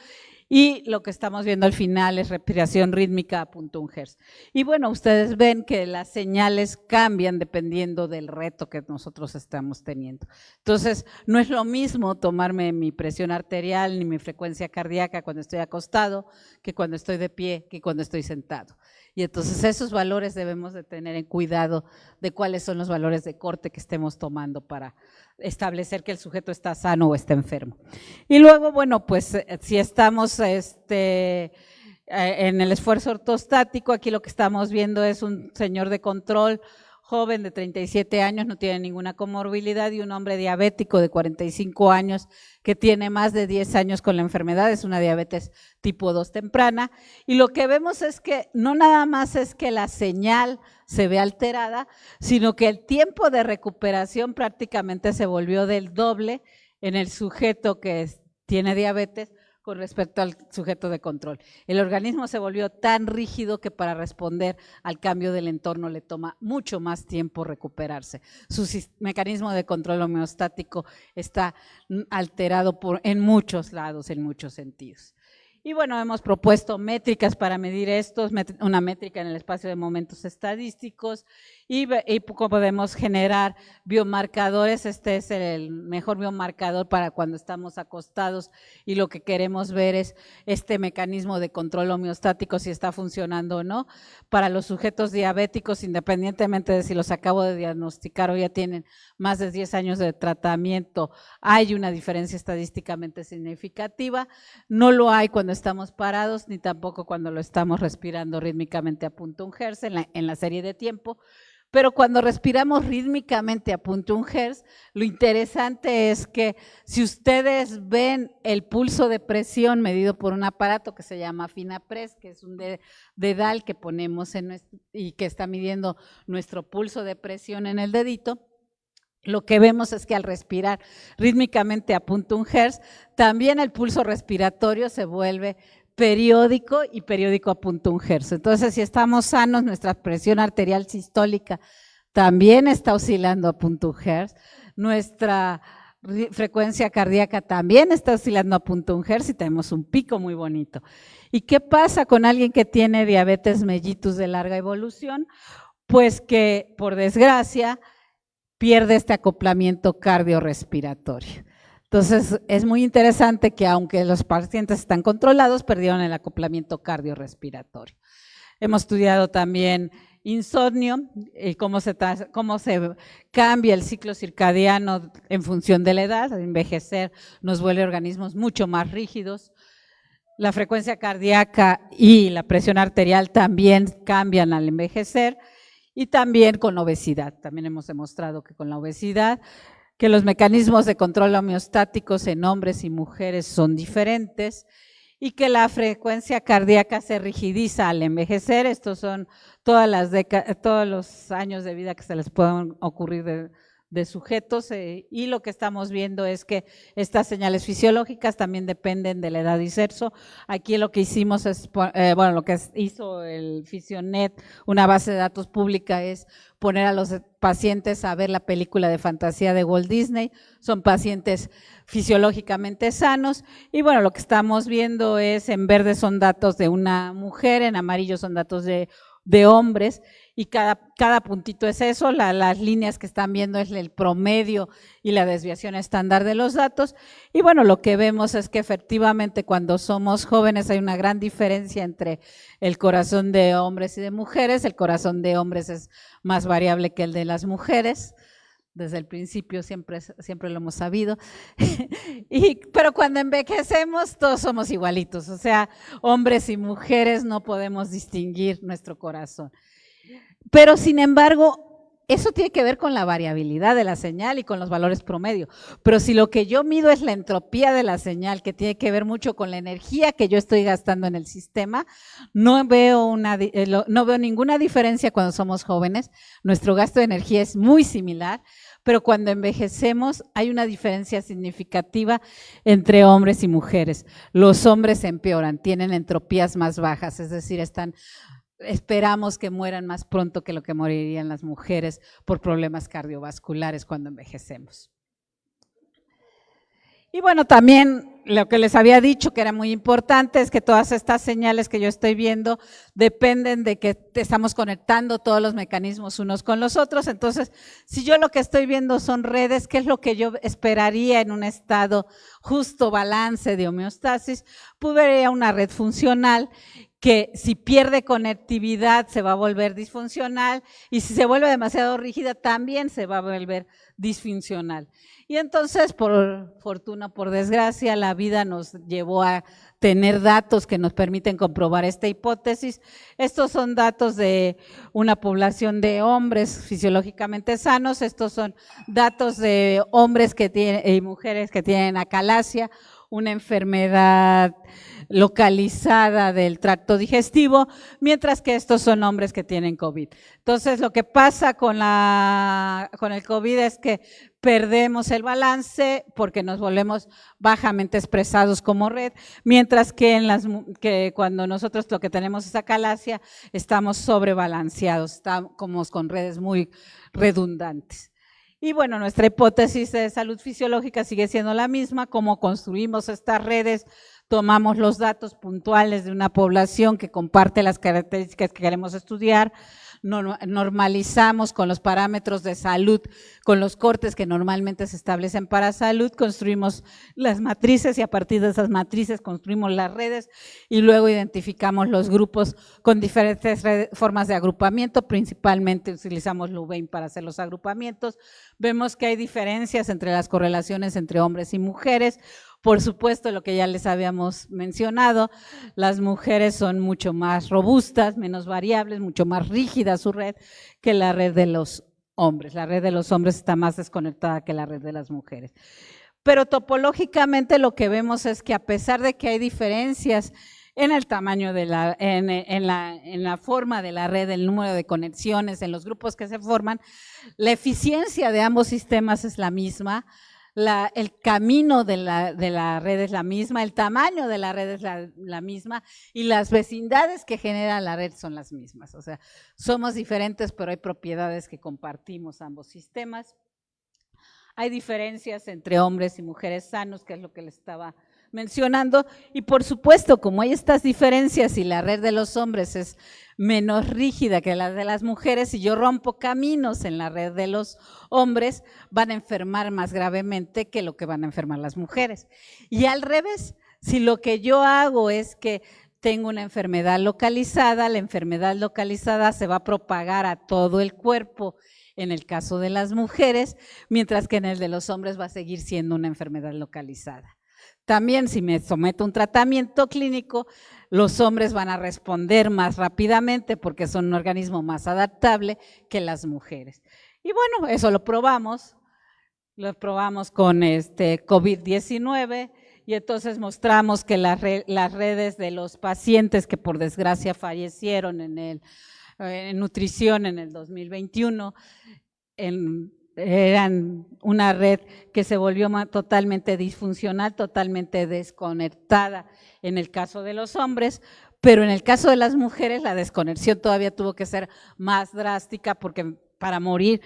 Speaker 2: Y lo que estamos viendo al final es respiración rítmica a 0.1 Hz. Y bueno, ustedes ven que las señales cambian dependiendo del reto que nosotros estamos teniendo. Entonces, no es lo mismo tomarme mi presión arterial ni mi frecuencia cardíaca cuando estoy acostado que cuando estoy de pie, que cuando estoy sentado. Y entonces esos valores debemos de tener en cuidado de cuáles son los valores de corte que estemos tomando para establecer que el sujeto está sano o está enfermo. Y luego, bueno, pues si estamos en el esfuerzo ortostático, aquí lo que estamos viendo es un señor de control joven de 37 años, no tiene ninguna comorbilidad, y un hombre diabético de 45 años que tiene más de 10 años con la enfermedad, es una diabetes tipo 2 temprana. Y lo que vemos es que no nada más es que la señal se ve alterada, sino que el tiempo de recuperación prácticamente se volvió del doble en el sujeto que tiene diabetes con respecto al sujeto de control. El organismo se volvió tan rígido que para responder al cambio del entorno le toma mucho más tiempo recuperarse. Su mecanismo de control homeostático está alterado en muchos lados, en muchos sentidos. Y bueno, hemos propuesto métricas para medir estos, una métrica en el espacio de momentos estadísticos y podemos generar biomarcadores. Este es el mejor biomarcador para cuando estamos acostados y lo que queremos ver es este mecanismo de control homeostático, si está funcionando o no. Para los sujetos diabéticos, independientemente de si los acabo de diagnosticar o ya tienen más de 10 años de tratamiento, hay una diferencia estadísticamente significativa. No lo hay cuando estamos parados, ni tampoco cuando lo estamos respirando rítmicamente a 0.1 Hz en la serie de tiempo. Pero cuando respiramos rítmicamente a 0.1 Hz, lo interesante es que si ustedes ven el pulso de presión medido por un aparato que se llama Finapres, que es un dedal que ponemos y que está midiendo nuestro pulso de presión en el dedito, lo que vemos es que al respirar rítmicamente a 0.1 Hz, también el pulso respiratorio se vuelve periódico y periódico a 0.1 Hz. Entonces, si estamos sanos, nuestra presión arterial sistólica también está oscilando a 0.1 Hz, nuestra frecuencia cardíaca también está oscilando a 0.1 Hz y tenemos un pico muy bonito. ¿Y qué pasa con alguien que tiene diabetes mellitus de larga evolución? Pues que, por desgracia, pierde este acoplamiento cardiorrespiratorio. Entonces, es muy interesante que aunque los pacientes están controlados, perdieron el acoplamiento cardiorrespiratorio. Hemos estudiado también insomnio, cómo se cambia el ciclo circadiano en función de la edad. Al envejecer nos vuelve organismos mucho más rígidos. La frecuencia cardíaca y la presión arterial también cambian al envejecer, y también con obesidad. También hemos demostrado que con la obesidad, que los mecanismos de control homeostáticos en hombres y mujeres son diferentes y que la frecuencia cardíaca se rigidiza al envejecer. Estos son todos los años de vida que se les pueden ocurrir de sujetos, y lo que estamos viendo es que estas señales fisiológicas también dependen de la edad y sexo. Aquí lo que hicimos es, lo que hizo el Fisionet, una base de datos pública, es poner a los pacientes a ver la película de fantasía de Walt Disney. Son pacientes fisiológicamente sanos y bueno, lo que estamos viendo es, en verde son datos de una mujer, en amarillo son datos de hombres, y cada puntito es eso. Las líneas que están viendo es el promedio y la desviación estándar de los datos, y bueno, lo que vemos es que efectivamente cuando somos jóvenes hay una gran diferencia entre el corazón de hombres y de mujeres. El corazón de hombres es más variable que el de las mujeres, desde el principio siempre lo hemos sabido, pero cuando envejecemos todos somos igualitos, o sea, hombres y mujeres no podemos distinguir nuestro corazón. Pero sin embargo, eso tiene que ver con la variabilidad de la señal y con los valores promedio. Pero si lo que yo mido es la entropía de la señal, que tiene que ver mucho con la energía que yo estoy gastando en el sistema, no veo ninguna diferencia cuando somos jóvenes. Nuestro gasto de energía es muy similar, pero cuando envejecemos hay una diferencia significativa entre hombres y mujeres. Los hombres empeoran, tienen entropías más bajas, es decir, esperamos que mueran más pronto que lo que morirían las mujeres por problemas cardiovasculares cuando envejecemos. Y bueno, también lo que les había dicho que era muy importante es que todas estas señales que yo estoy viendo dependen de que estamos conectando todos los mecanismos unos con los otros. Entonces, si yo lo que estoy viendo son redes, ¿qué es lo que yo esperaría en un estado justo, balance de homeostasis? Pues vería una red funcional que si pierde conectividad se va a volver disfuncional, y si se vuelve demasiado rígida también se va a volver disfuncional. Y entonces, por fortuna, por desgracia, la vida nos llevó a tener datos que nos permiten comprobar esta hipótesis. Estos son datos de una población de hombres fisiológicamente sanos. Estos son datos de hombres y mujeres que tienen acalasia, una enfermedad localizada del tracto digestivo, mientras que estos son hombres que tienen COVID. Entonces, lo que pasa con el COVID es que perdemos el balance porque nos volvemos bajamente expresados como red, mientras que cuando nosotros lo que tenemos es acalasia, estamos sobrebalanceados, estamos con redes muy redundantes. Y bueno, nuestra hipótesis de salud fisiológica sigue siendo la misma. Cómo construimos estas redes, tomamos los datos puntuales de una población que comparte las características que queremos estudiar, normalizamos con los parámetros de salud, con los cortes que normalmente se establecen para salud, construimos las matrices y a partir de esas matrices construimos las redes y luego identificamos los grupos con diferentes formas de agrupamiento, principalmente utilizamos Louvain para hacer los agrupamientos. Vemos que hay diferencias entre las correlaciones entre hombres y mujeres. Por supuesto, lo que ya les habíamos mencionado, las mujeres son mucho más robustas, menos variables, mucho más rígida su red que la red de los hombres. La red de los hombres está más desconectada que la red de las mujeres. Pero topológicamente lo que vemos es que a pesar de que hay diferencias en el tamaño de en la forma de la red, el número de conexiones, en los grupos que se forman, la eficiencia de ambos sistemas es la misma. El camino de la red es la misma, el tamaño de la red es la misma y las vecindades que genera la red son las mismas. O sea, somos diferentes, pero hay propiedades que compartimos ambos sistemas. Hay diferencias entre hombres y mujeres sanos, que es lo que les estaba mencionando, y por supuesto, como hay estas diferencias y la red de los hombres es menos rígida que la de las mujeres, si yo rompo caminos en la red de los hombres, van a enfermar más gravemente que lo que van a enfermar las mujeres. Y al revés, si lo que yo hago es que tengo una enfermedad localizada, la enfermedad localizada se va a propagar a todo el cuerpo en el caso de las mujeres, mientras que en el de los hombres va a seguir siendo una enfermedad localizada. También si me someto a un tratamiento clínico, los hombres van a responder más rápidamente porque son un organismo más adaptable que las mujeres. Y bueno, eso lo probamos con COVID-19 y entonces mostramos que las redes de los pacientes que por desgracia fallecieron en nutrición en el 2021, eran una red que se volvió totalmente disfuncional, totalmente desconectada en el caso de los hombres, pero en el caso de las mujeres la desconexión todavía tuvo que ser más drástica porque para morir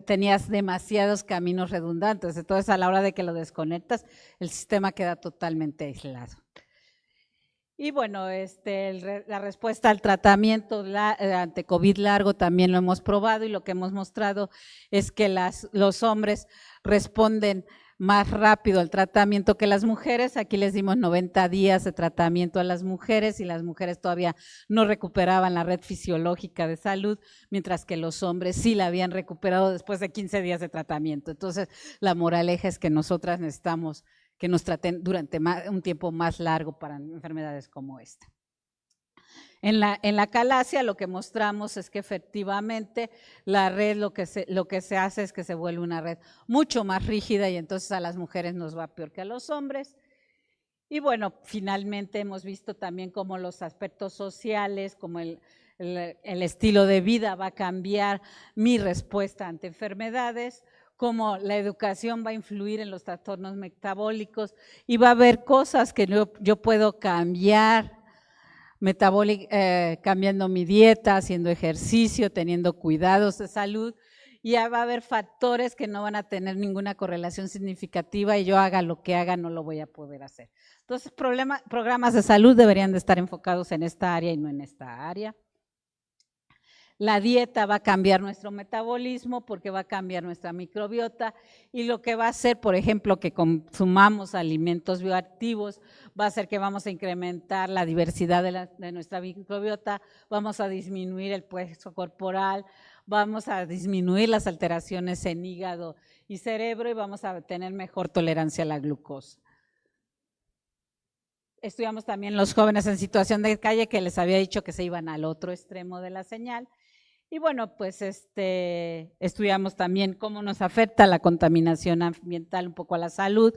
Speaker 2: tenías demasiados caminos redundantes, entonces a la hora de que lo desconectas el sistema queda totalmente aislado. Y bueno, la respuesta al tratamiento ante COVID largo también lo hemos probado y lo que hemos mostrado es que los hombres responden más rápido al tratamiento que las mujeres. Aquí les dimos 90 días de tratamiento a las mujeres y las mujeres todavía no recuperaban la red fisiológica de salud, mientras que los hombres sí la habían recuperado después de 15 días de tratamiento. Entonces, la moraleja es que nosotras necesitamos que nos traten durante un tiempo más largo para enfermedades como esta. En la calasia lo que mostramos es que efectivamente la red lo que se hace es que se vuelve una red mucho más rígida y entonces a las mujeres nos va peor que a los hombres. Y bueno, finalmente hemos visto también cómo los aspectos sociales, como el estilo de vida va a cambiar mi respuesta ante enfermedades, cómo la educación va a influir en los trastornos metabólicos y va a haber cosas que yo puedo cambiar, cambiando mi dieta, haciendo ejercicio, teniendo cuidados de salud, y ya va a haber factores que no van a tener ninguna correlación significativa y yo haga lo que haga no lo voy a poder hacer. Entonces, programas de salud deberían de estar enfocados en esta área y no en esta área. La dieta va a cambiar nuestro metabolismo porque va a cambiar nuestra microbiota y lo que va a hacer, por ejemplo, que consumamos alimentos bioactivos, va a hacer que vamos a incrementar la diversidad de nuestra microbiota, vamos a disminuir el peso corporal, vamos a disminuir las alteraciones en hígado y cerebro y vamos a tener mejor tolerancia a la glucosa. Estudiamos también los jóvenes en situación de calle que les había dicho que se iban al otro extremo de la señal. Y bueno, pues estudiamos también cómo nos afecta la contaminación ambiental un poco a la salud.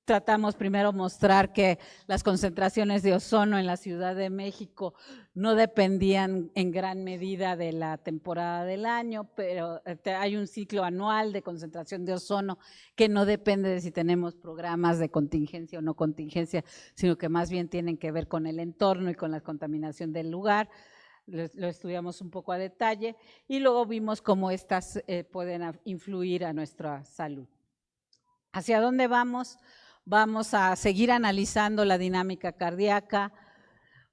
Speaker 2: Tratamos primero mostrar que las concentraciones de ozono en la Ciudad de México no dependían en gran medida de la temporada del año, pero hay un ciclo anual de concentración de ozono que no depende de si tenemos programas de contingencia o no contingencia, sino que más bien tienen que ver con el entorno y con la contaminación del lugar. Lo estudiamos un poco a detalle y luego vimos cómo estas pueden influir a nuestra salud. ¿Hacia dónde vamos? Vamos a seguir analizando la dinámica cardíaca,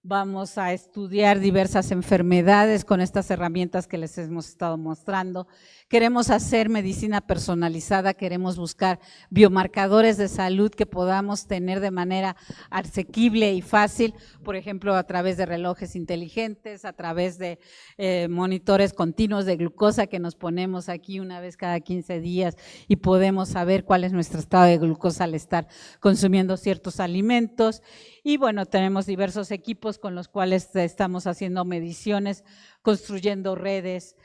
Speaker 2: Vamos a estudiar diversas enfermedades con estas herramientas que les hemos estado mostrando. Queremos hacer medicina personalizada, queremos buscar biomarcadores de salud que podamos tener de manera asequible y fácil, por ejemplo, a través de relojes inteligentes, a través de monitores continuos de glucosa que nos ponemos aquí una vez cada 15 días y podemos saber cuál es nuestro estado de glucosa al estar consumiendo ciertos alimentos. Y bueno, tenemos diversos equipos con los cuales estamos haciendo mediciones, construyendo redes,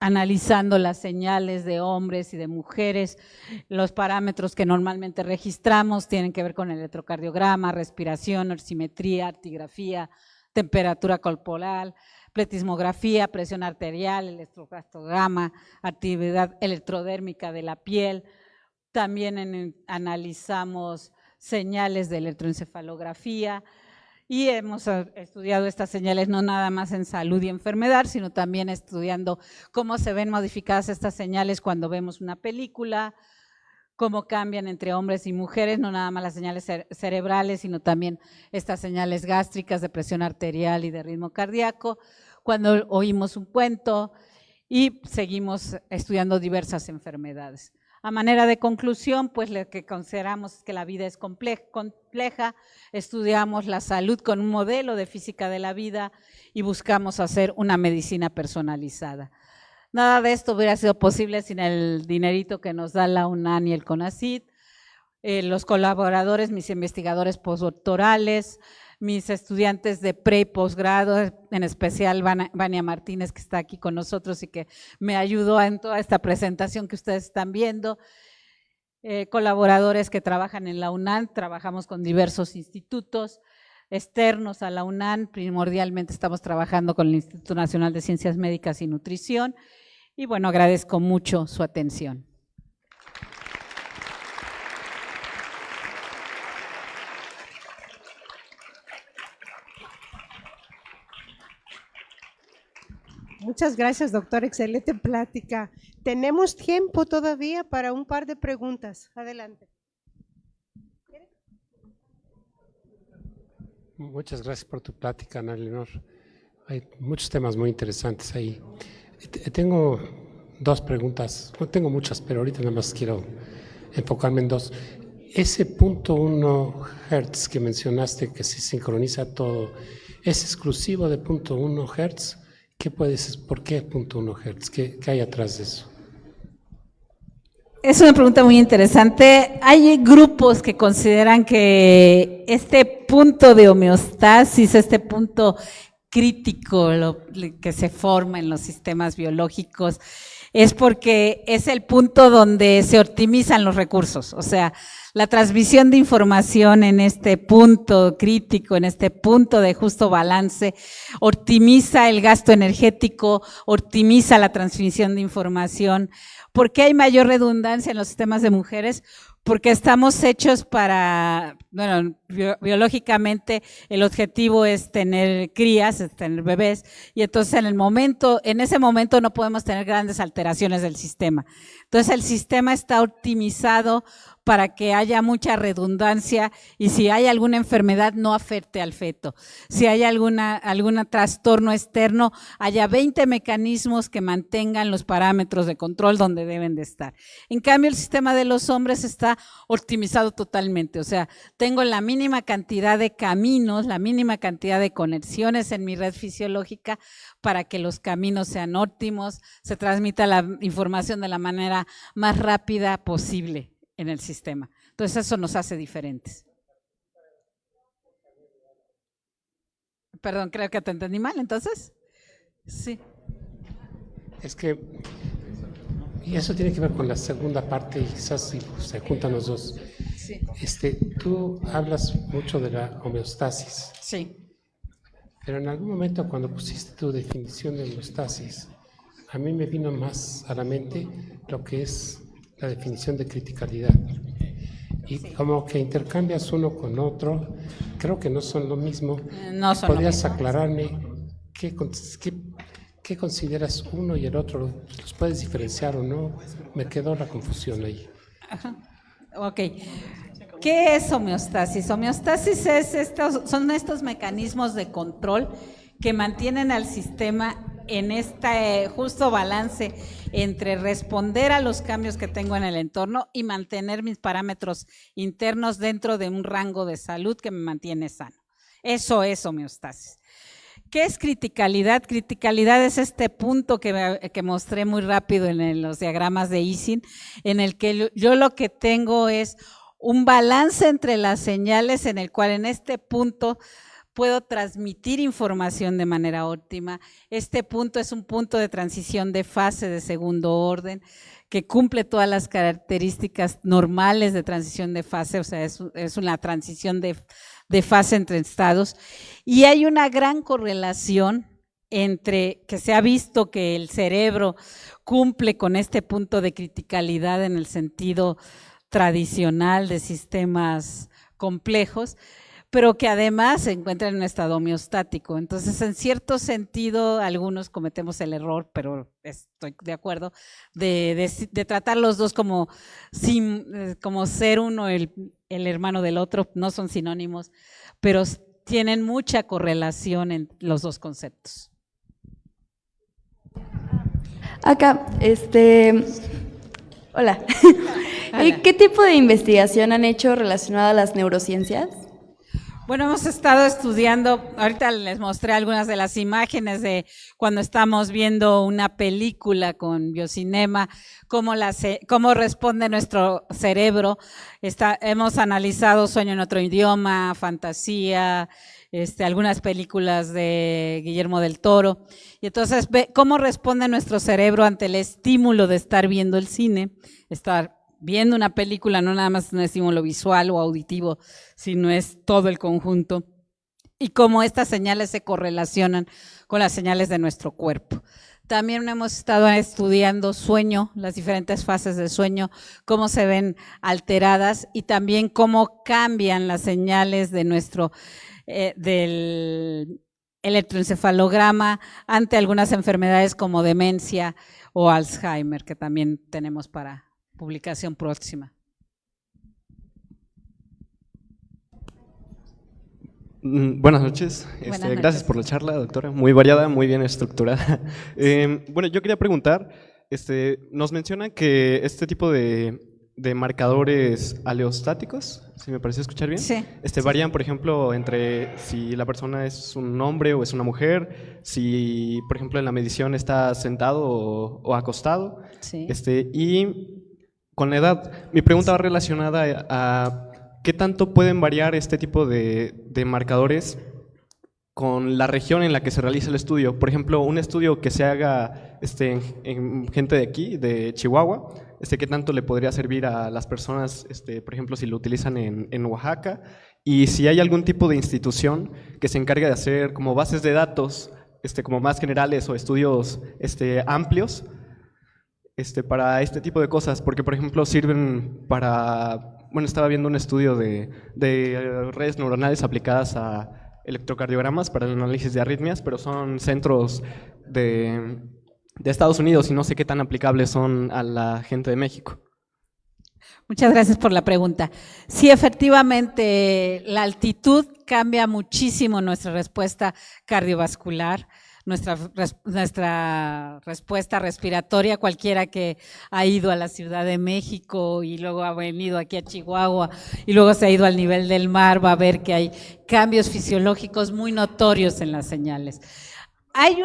Speaker 2: analizando las señales de hombres y de mujeres. Los parámetros que normalmente registramos tienen que ver con el electrocardiograma, respiración, oximetría, artigrafía, temperatura corporal, pletismografía, presión arterial, electrocardiograma, actividad electrodérmica de la piel. También analizamos señales de electroencefalografía y hemos estudiado estas señales no nada más en salud y enfermedad, sino también estudiando cómo se ven modificadas estas señales cuando vemos una película, cómo cambian entre hombres y mujeres, no nada más las señales cerebrales, sino también estas señales gástricas de presión arterial y de ritmo cardíaco, cuando oímos un cuento y seguimos estudiando diversas enfermedades. A manera de conclusión, pues lo que consideramos es que la vida es compleja, estudiamos la salud con un modelo de física de la vida y buscamos hacer una medicina personalizada. Nada de esto hubiera sido posible sin el dinerito que nos da la UNAM y el CONACYT, los colaboradores, mis investigadores postdoctorales, mis estudiantes de pre y posgrado, en especial Vania Martínez, que está aquí con nosotros y que me ayudó en toda esta presentación que ustedes están viendo, colaboradores que trabajan en la UNAM, trabajamos con diversos institutos externos a la UNAM, primordialmente estamos trabajando con el Instituto Nacional de Ciencias Médicas y Nutrición, y bueno, agradezco mucho su atención.
Speaker 1: Muchas gracias, doctor. Excelente plática. Tenemos tiempo todavía para un par de preguntas. Adelante.
Speaker 3: Muchas gracias por tu plática, Ana Leonor. Hay muchos temas muy interesantes ahí. Tengo dos preguntas. No tengo muchas, pero ahorita nada más quiero enfocarme en dos. Ese 0.1 Hz que mencionaste, que se sincroniza todo, ¿es exclusivo de 0.1 Hz? ¿Por qué 0.1 Hz? ¿Qué hay atrás de eso?
Speaker 2: Es una pregunta muy interesante. Hay grupos que consideran que este punto de homeostasis, este punto crítico que se forma en los sistemas biológicos, es porque es el punto donde se optimizan los recursos, o sea, la transmisión de información en este punto crítico, en este punto de justo balance, optimiza el gasto energético, optimiza la transmisión de información. ¿Por qué hay mayor redundancia en los sistemas de mujeres? Porque estamos hechos para, bueno, biológicamente el objetivo es tener crías, es tener bebés, y entonces en ese momento no podemos tener grandes alteraciones del sistema. Entonces el sistema está optimizado para que haya mucha redundancia y si hay alguna enfermedad no afecte al feto. Si hay algún trastorno externo, haya 20 mecanismos que mantengan los parámetros de control donde deben de estar. En cambio, el sistema de los hombres está optimizado totalmente, o sea, tengo la mínima cantidad de caminos, la mínima cantidad de conexiones en mi red fisiológica para que los caminos sean óptimos, se transmita la información de la manera más rápida posible en el sistema. Entonces eso nos hace diferentes. Perdón, creo que te entendí mal, entonces. Sí.
Speaker 3: Es que, y eso tiene que ver con la segunda parte, y quizás si se juntan los dos.
Speaker 2: Sí.
Speaker 3: Tú hablas mucho de la homeostasis.
Speaker 2: Sí.
Speaker 3: Pero en algún momento cuando pusiste tu definición de homeostasis, a mí me vino más a la mente lo que es la definición de criticalidad. Y sí, como que intercambias uno con otro, creo que no son lo mismo.
Speaker 2: No son
Speaker 3: ¿Podrías
Speaker 2: lo mismo.
Speaker 3: aclararme qué consideras uno y el otro? ¿Los puedes diferenciar o no? Me quedó la confusión ahí.
Speaker 2: Ajá. Ok. ¿Qué es homeostasis? Homeostasis son estos mecanismos de control que mantienen al sistema en este justo balance entre responder a los cambios que tengo en el entorno y mantener mis parámetros internos dentro de un rango de salud que me mantiene sano. Eso es homeostasis. ¿Qué es criticalidad? Criticalidad es este punto que mostré muy rápido en los diagramas de Ising, en el que yo lo que tengo es un balance entre las señales en el cual en este punto puedo transmitir información de manera óptima. Este punto es un punto de transición de fase de segundo orden que cumple todas las características normales de transición de fase, o sea, es una transición de fase entre estados. Y hay una gran correlación entre que se ha visto que el cerebro cumple con este punto de criticalidad en el sentido tradicional de sistemas complejos, pero que además se encuentra en un estado homeostático. Entonces, en cierto sentido, algunos cometemos el error, pero estoy de acuerdo, de tratar los dos como ser uno el hermano del otro, no son sinónimos, pero tienen mucha correlación en los dos conceptos.
Speaker 4: Acá, hola. ¿Qué tipo de investigación han hecho relacionada a las neurociencias?
Speaker 2: Bueno, hemos estado estudiando, ahorita les mostré algunas de las imágenes de cuando estamos viendo una película con biocinema, cómo responde nuestro cerebro. Hemos analizado Sueño en otro idioma, Fantasía, algunas películas de Guillermo del Toro, y entonces ve cómo responde nuestro cerebro ante el estímulo de estar viendo el cine, estar viendo una película, no nada más un estímulo visual o auditivo, sino es todo el conjunto, y cómo estas señales se correlacionan con las señales de nuestro cuerpo. También hemos estado estudiando sueño, las diferentes fases del sueño, cómo se ven alteradas y también cómo cambian las señales de del electroencefalograma ante algunas enfermedades como demencia o Alzheimer, que también tenemos para publicación próxima.
Speaker 5: Buenas noches. Gracias por la charla, doctora. Muy variada, muy bien estructurada. Bueno, yo quería preguntar, nos menciona que este tipo de marcadores aleostáticos, si me pareció escuchar bien,
Speaker 2: sí,
Speaker 5: varían, por ejemplo, entre si la persona es un hombre o es una mujer, si, por ejemplo, en la medición está sentado o acostado.
Speaker 2: Sí.
Speaker 5: Y con la edad, mi pregunta va relacionada a qué tanto pueden variar este tipo de marcadores con la región en la que se realiza el estudio. Por ejemplo, un estudio que se haga en gente de aquí, de Chihuahua, qué tanto le podría servir a las personas, por ejemplo, si lo utilizan en Oaxaca, y si hay algún tipo de institución que se encargue de hacer como bases de datos, como más generales o estudios amplios, para este tipo de cosas, porque por ejemplo sirven para, bueno, estaba viendo un estudio de redes neuronales aplicadas a electrocardiogramas para el análisis de arritmias, pero son centros de Estados Unidos y no sé qué tan aplicables son a la gente de México.
Speaker 2: Muchas gracias por la pregunta. Sí, efectivamente, la altitud cambia muchísimo nuestra respuesta cardiovascular, nuestra respuesta respiratoria. Cualquiera que ha ido a la Ciudad de México y luego ha venido aquí a Chihuahua y luego se ha ido al nivel del mar va a ver que hay cambios fisiológicos muy notorios en las señales. Hay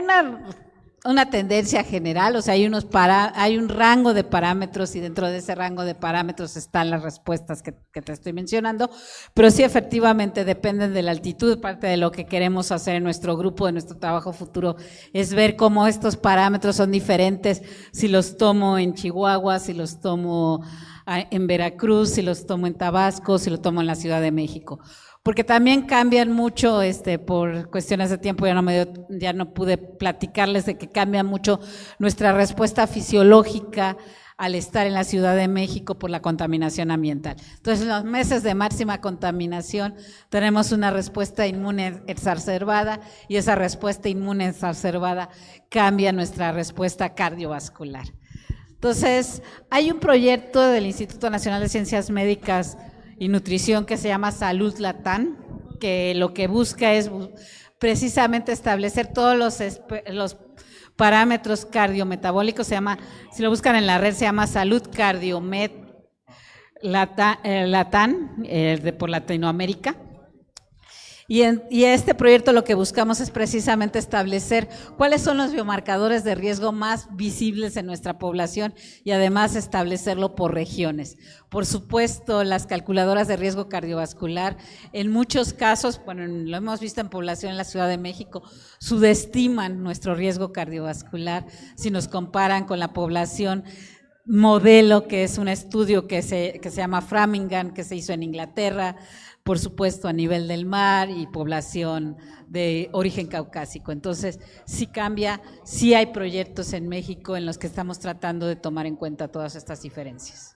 Speaker 2: una tendencia general, o sea, hay un rango de parámetros y dentro de ese rango de parámetros están las respuestas que te estoy mencionando, pero sí efectivamente dependen de la altitud. Parte de lo que queremos hacer en nuestro grupo, de nuestro trabajo futuro, es ver cómo estos parámetros son diferentes si los tomo en Chihuahua, si los tomo en Veracruz, si los tomo en Tabasco, si los tomo en la Ciudad de México. Porque también cambian mucho, por cuestiones de tiempo ya no pude platicarles de que cambia mucho nuestra respuesta fisiológica al estar en la Ciudad de México por la contaminación ambiental. Entonces, en los meses de máxima contaminación tenemos una respuesta inmune exacerbada y esa respuesta inmune exacerbada cambia nuestra respuesta cardiovascular. Entonces, hay un proyecto del Instituto Nacional de Ciencias Médicas y nutrición que se llama Salud Latam, que lo que busca es precisamente establecer todos los parámetros cardiometabólicos. Se llama, si lo buscan en la red, se llama Salud Cardiomet Latam, por Latinoamérica. Y este proyecto lo que buscamos es precisamente establecer cuáles son los biomarcadores de riesgo más visibles en nuestra población y además establecerlo por regiones. Por supuesto, las calculadoras de riesgo cardiovascular, en muchos casos, bueno, lo hemos visto en población en la Ciudad de México, subestiman nuestro riesgo cardiovascular si nos comparan con la población modelo, que es un estudio que se llama Framingham, que se hizo en Inglaterra, por supuesto a nivel del mar y población de origen caucásico. Entonces, sí cambia, sí hay proyectos en México en los que estamos tratando de tomar en cuenta todas estas diferencias.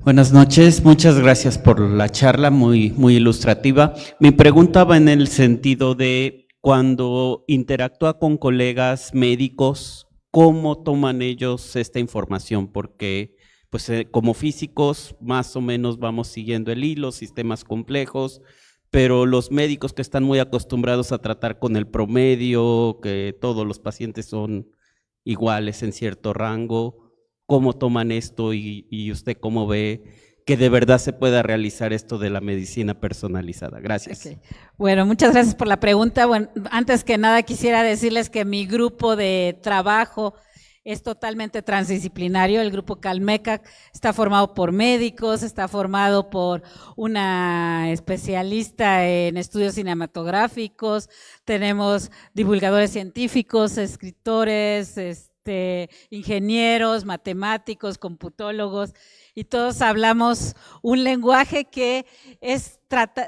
Speaker 6: Buenas noches, muchas gracias por la charla, muy ilustrativa. Mi pregunta va en el sentido de cuando interactúa con colegas médicos, ¿cómo toman ellos esta información? Porque pues como físicos más o menos vamos siguiendo el hilo, sistemas complejos, pero los médicos que están muy acostumbrados a tratar con el promedio, que todos los pacientes son iguales en cierto rango, ¿cómo toman esto y usted cómo ve que de verdad se pueda realizar esto de la medicina personalizada? Gracias.
Speaker 2: Okay. Bueno, muchas gracias por la pregunta. Bueno, antes que nada quisiera decirles que mi grupo de trabajo es totalmente transdisciplinario. El grupo Calmeca está formado por médicos, está formado por una especialista en estudios cinematográficos, tenemos divulgadores científicos, escritores, ingenieros, matemáticos, computólogos, y todos hablamos un lenguaje que es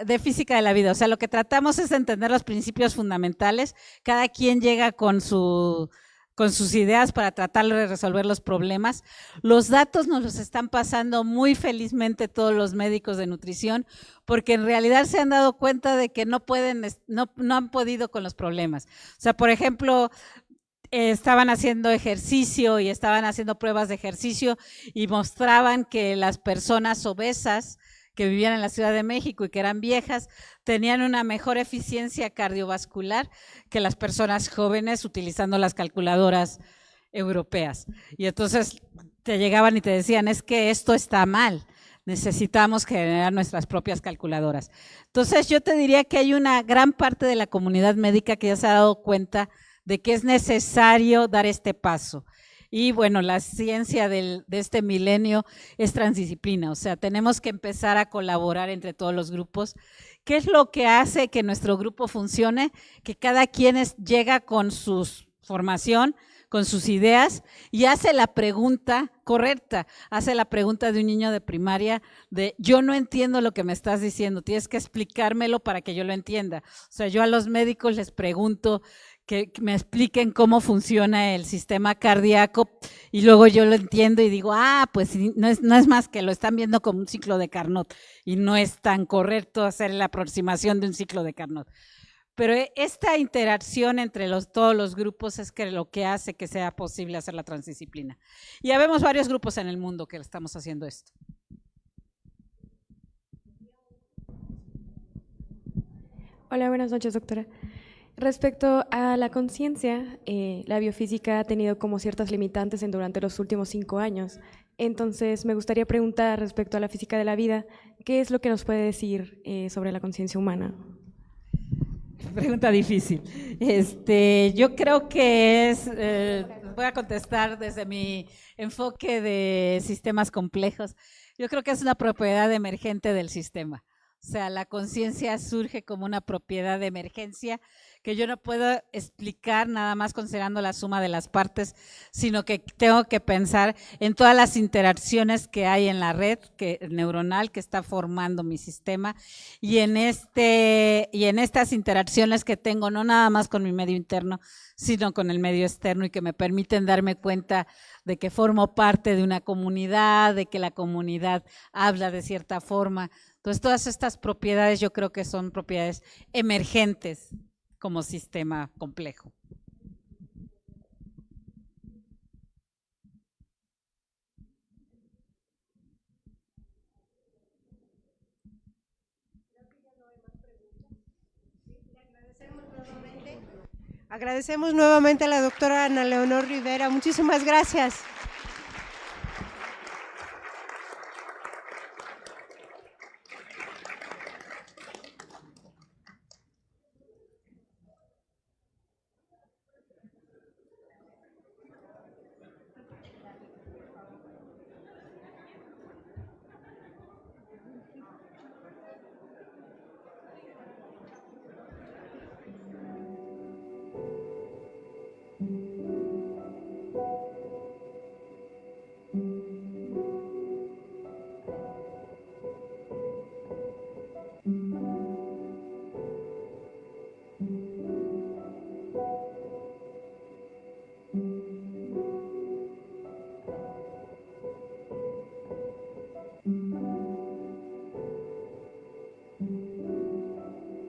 Speaker 2: de física de la vida. O sea, lo que tratamos es entender los principios fundamentales. Cada quien llega con sus ideas para tratar de resolver los problemas. Los datos nos los están pasando muy felizmente todos los médicos de nutrición, porque en realidad se han dado cuenta de que no han podido con los problemas. O sea, por ejemplo, estaban haciendo ejercicio y estaban haciendo pruebas de ejercicio y mostraban que las personas obesas que vivían en la Ciudad de México y que eran viejas, tenían una mejor eficiencia cardiovascular que las personas jóvenes utilizando las calculadoras europeas. Y entonces te llegaban y te decían, es que esto está mal, necesitamos generar nuestras propias calculadoras. Entonces yo te diría que hay una gran parte de la comunidad médica que ya se ha dado cuenta de que es necesario dar este paso. Y bueno, la ciencia de este milenio es transdisciplina, o sea, tenemos que empezar a colaborar entre todos los grupos. ¿Qué es lo que hace que nuestro grupo funcione? Que cada quien llega con su formación, con sus ideas y hace la pregunta correcta, hace la pregunta de un niño de primaria de yo no entiendo lo que me estás diciendo, tienes que explicármelo para que yo lo entienda. O sea, yo a los médicos les pregunto que me expliquen cómo funciona el sistema cardíaco y luego yo lo entiendo y digo, pues no es más que lo están viendo como un ciclo de Carnot y no es tan correcto hacer la aproximación de un ciclo de Carnot. Pero esta interacción entre todos los grupos es lo que hace que sea posible hacer la transdisciplina. Y ya vemos varios grupos en el mundo que estamos haciendo esto.
Speaker 7: Hola, buenas noches, doctora. Respecto a la conciencia, la biofísica ha tenido como ciertas limitantes durante los últimos 5 años. Entonces, me gustaría preguntar respecto a la física de la vida, ¿qué es lo que nos puede decir sobre la conciencia humana?
Speaker 2: Pregunta difícil. Yo creo que voy a contestar desde mi enfoque de sistemas complejos. Yo creo que es una propiedad emergente del sistema. O sea, la conciencia surge como una propiedad de emergencia que yo no puedo explicar nada más considerando la suma de las partes, sino que tengo que pensar en todas las interacciones que hay en la red neuronal que está formando mi sistema y en estas interacciones que tengo no nada más con mi medio interno, sino con el medio externo y que me permiten darme cuenta de que formo parte de una comunidad, de que la comunidad habla de cierta forma. Entonces, todas estas propiedades yo creo que son propiedades emergentes como sistema complejo.
Speaker 1: Agradecemos nuevamente a la doctora Ana Leonor Rivera. Muchísimas gracias.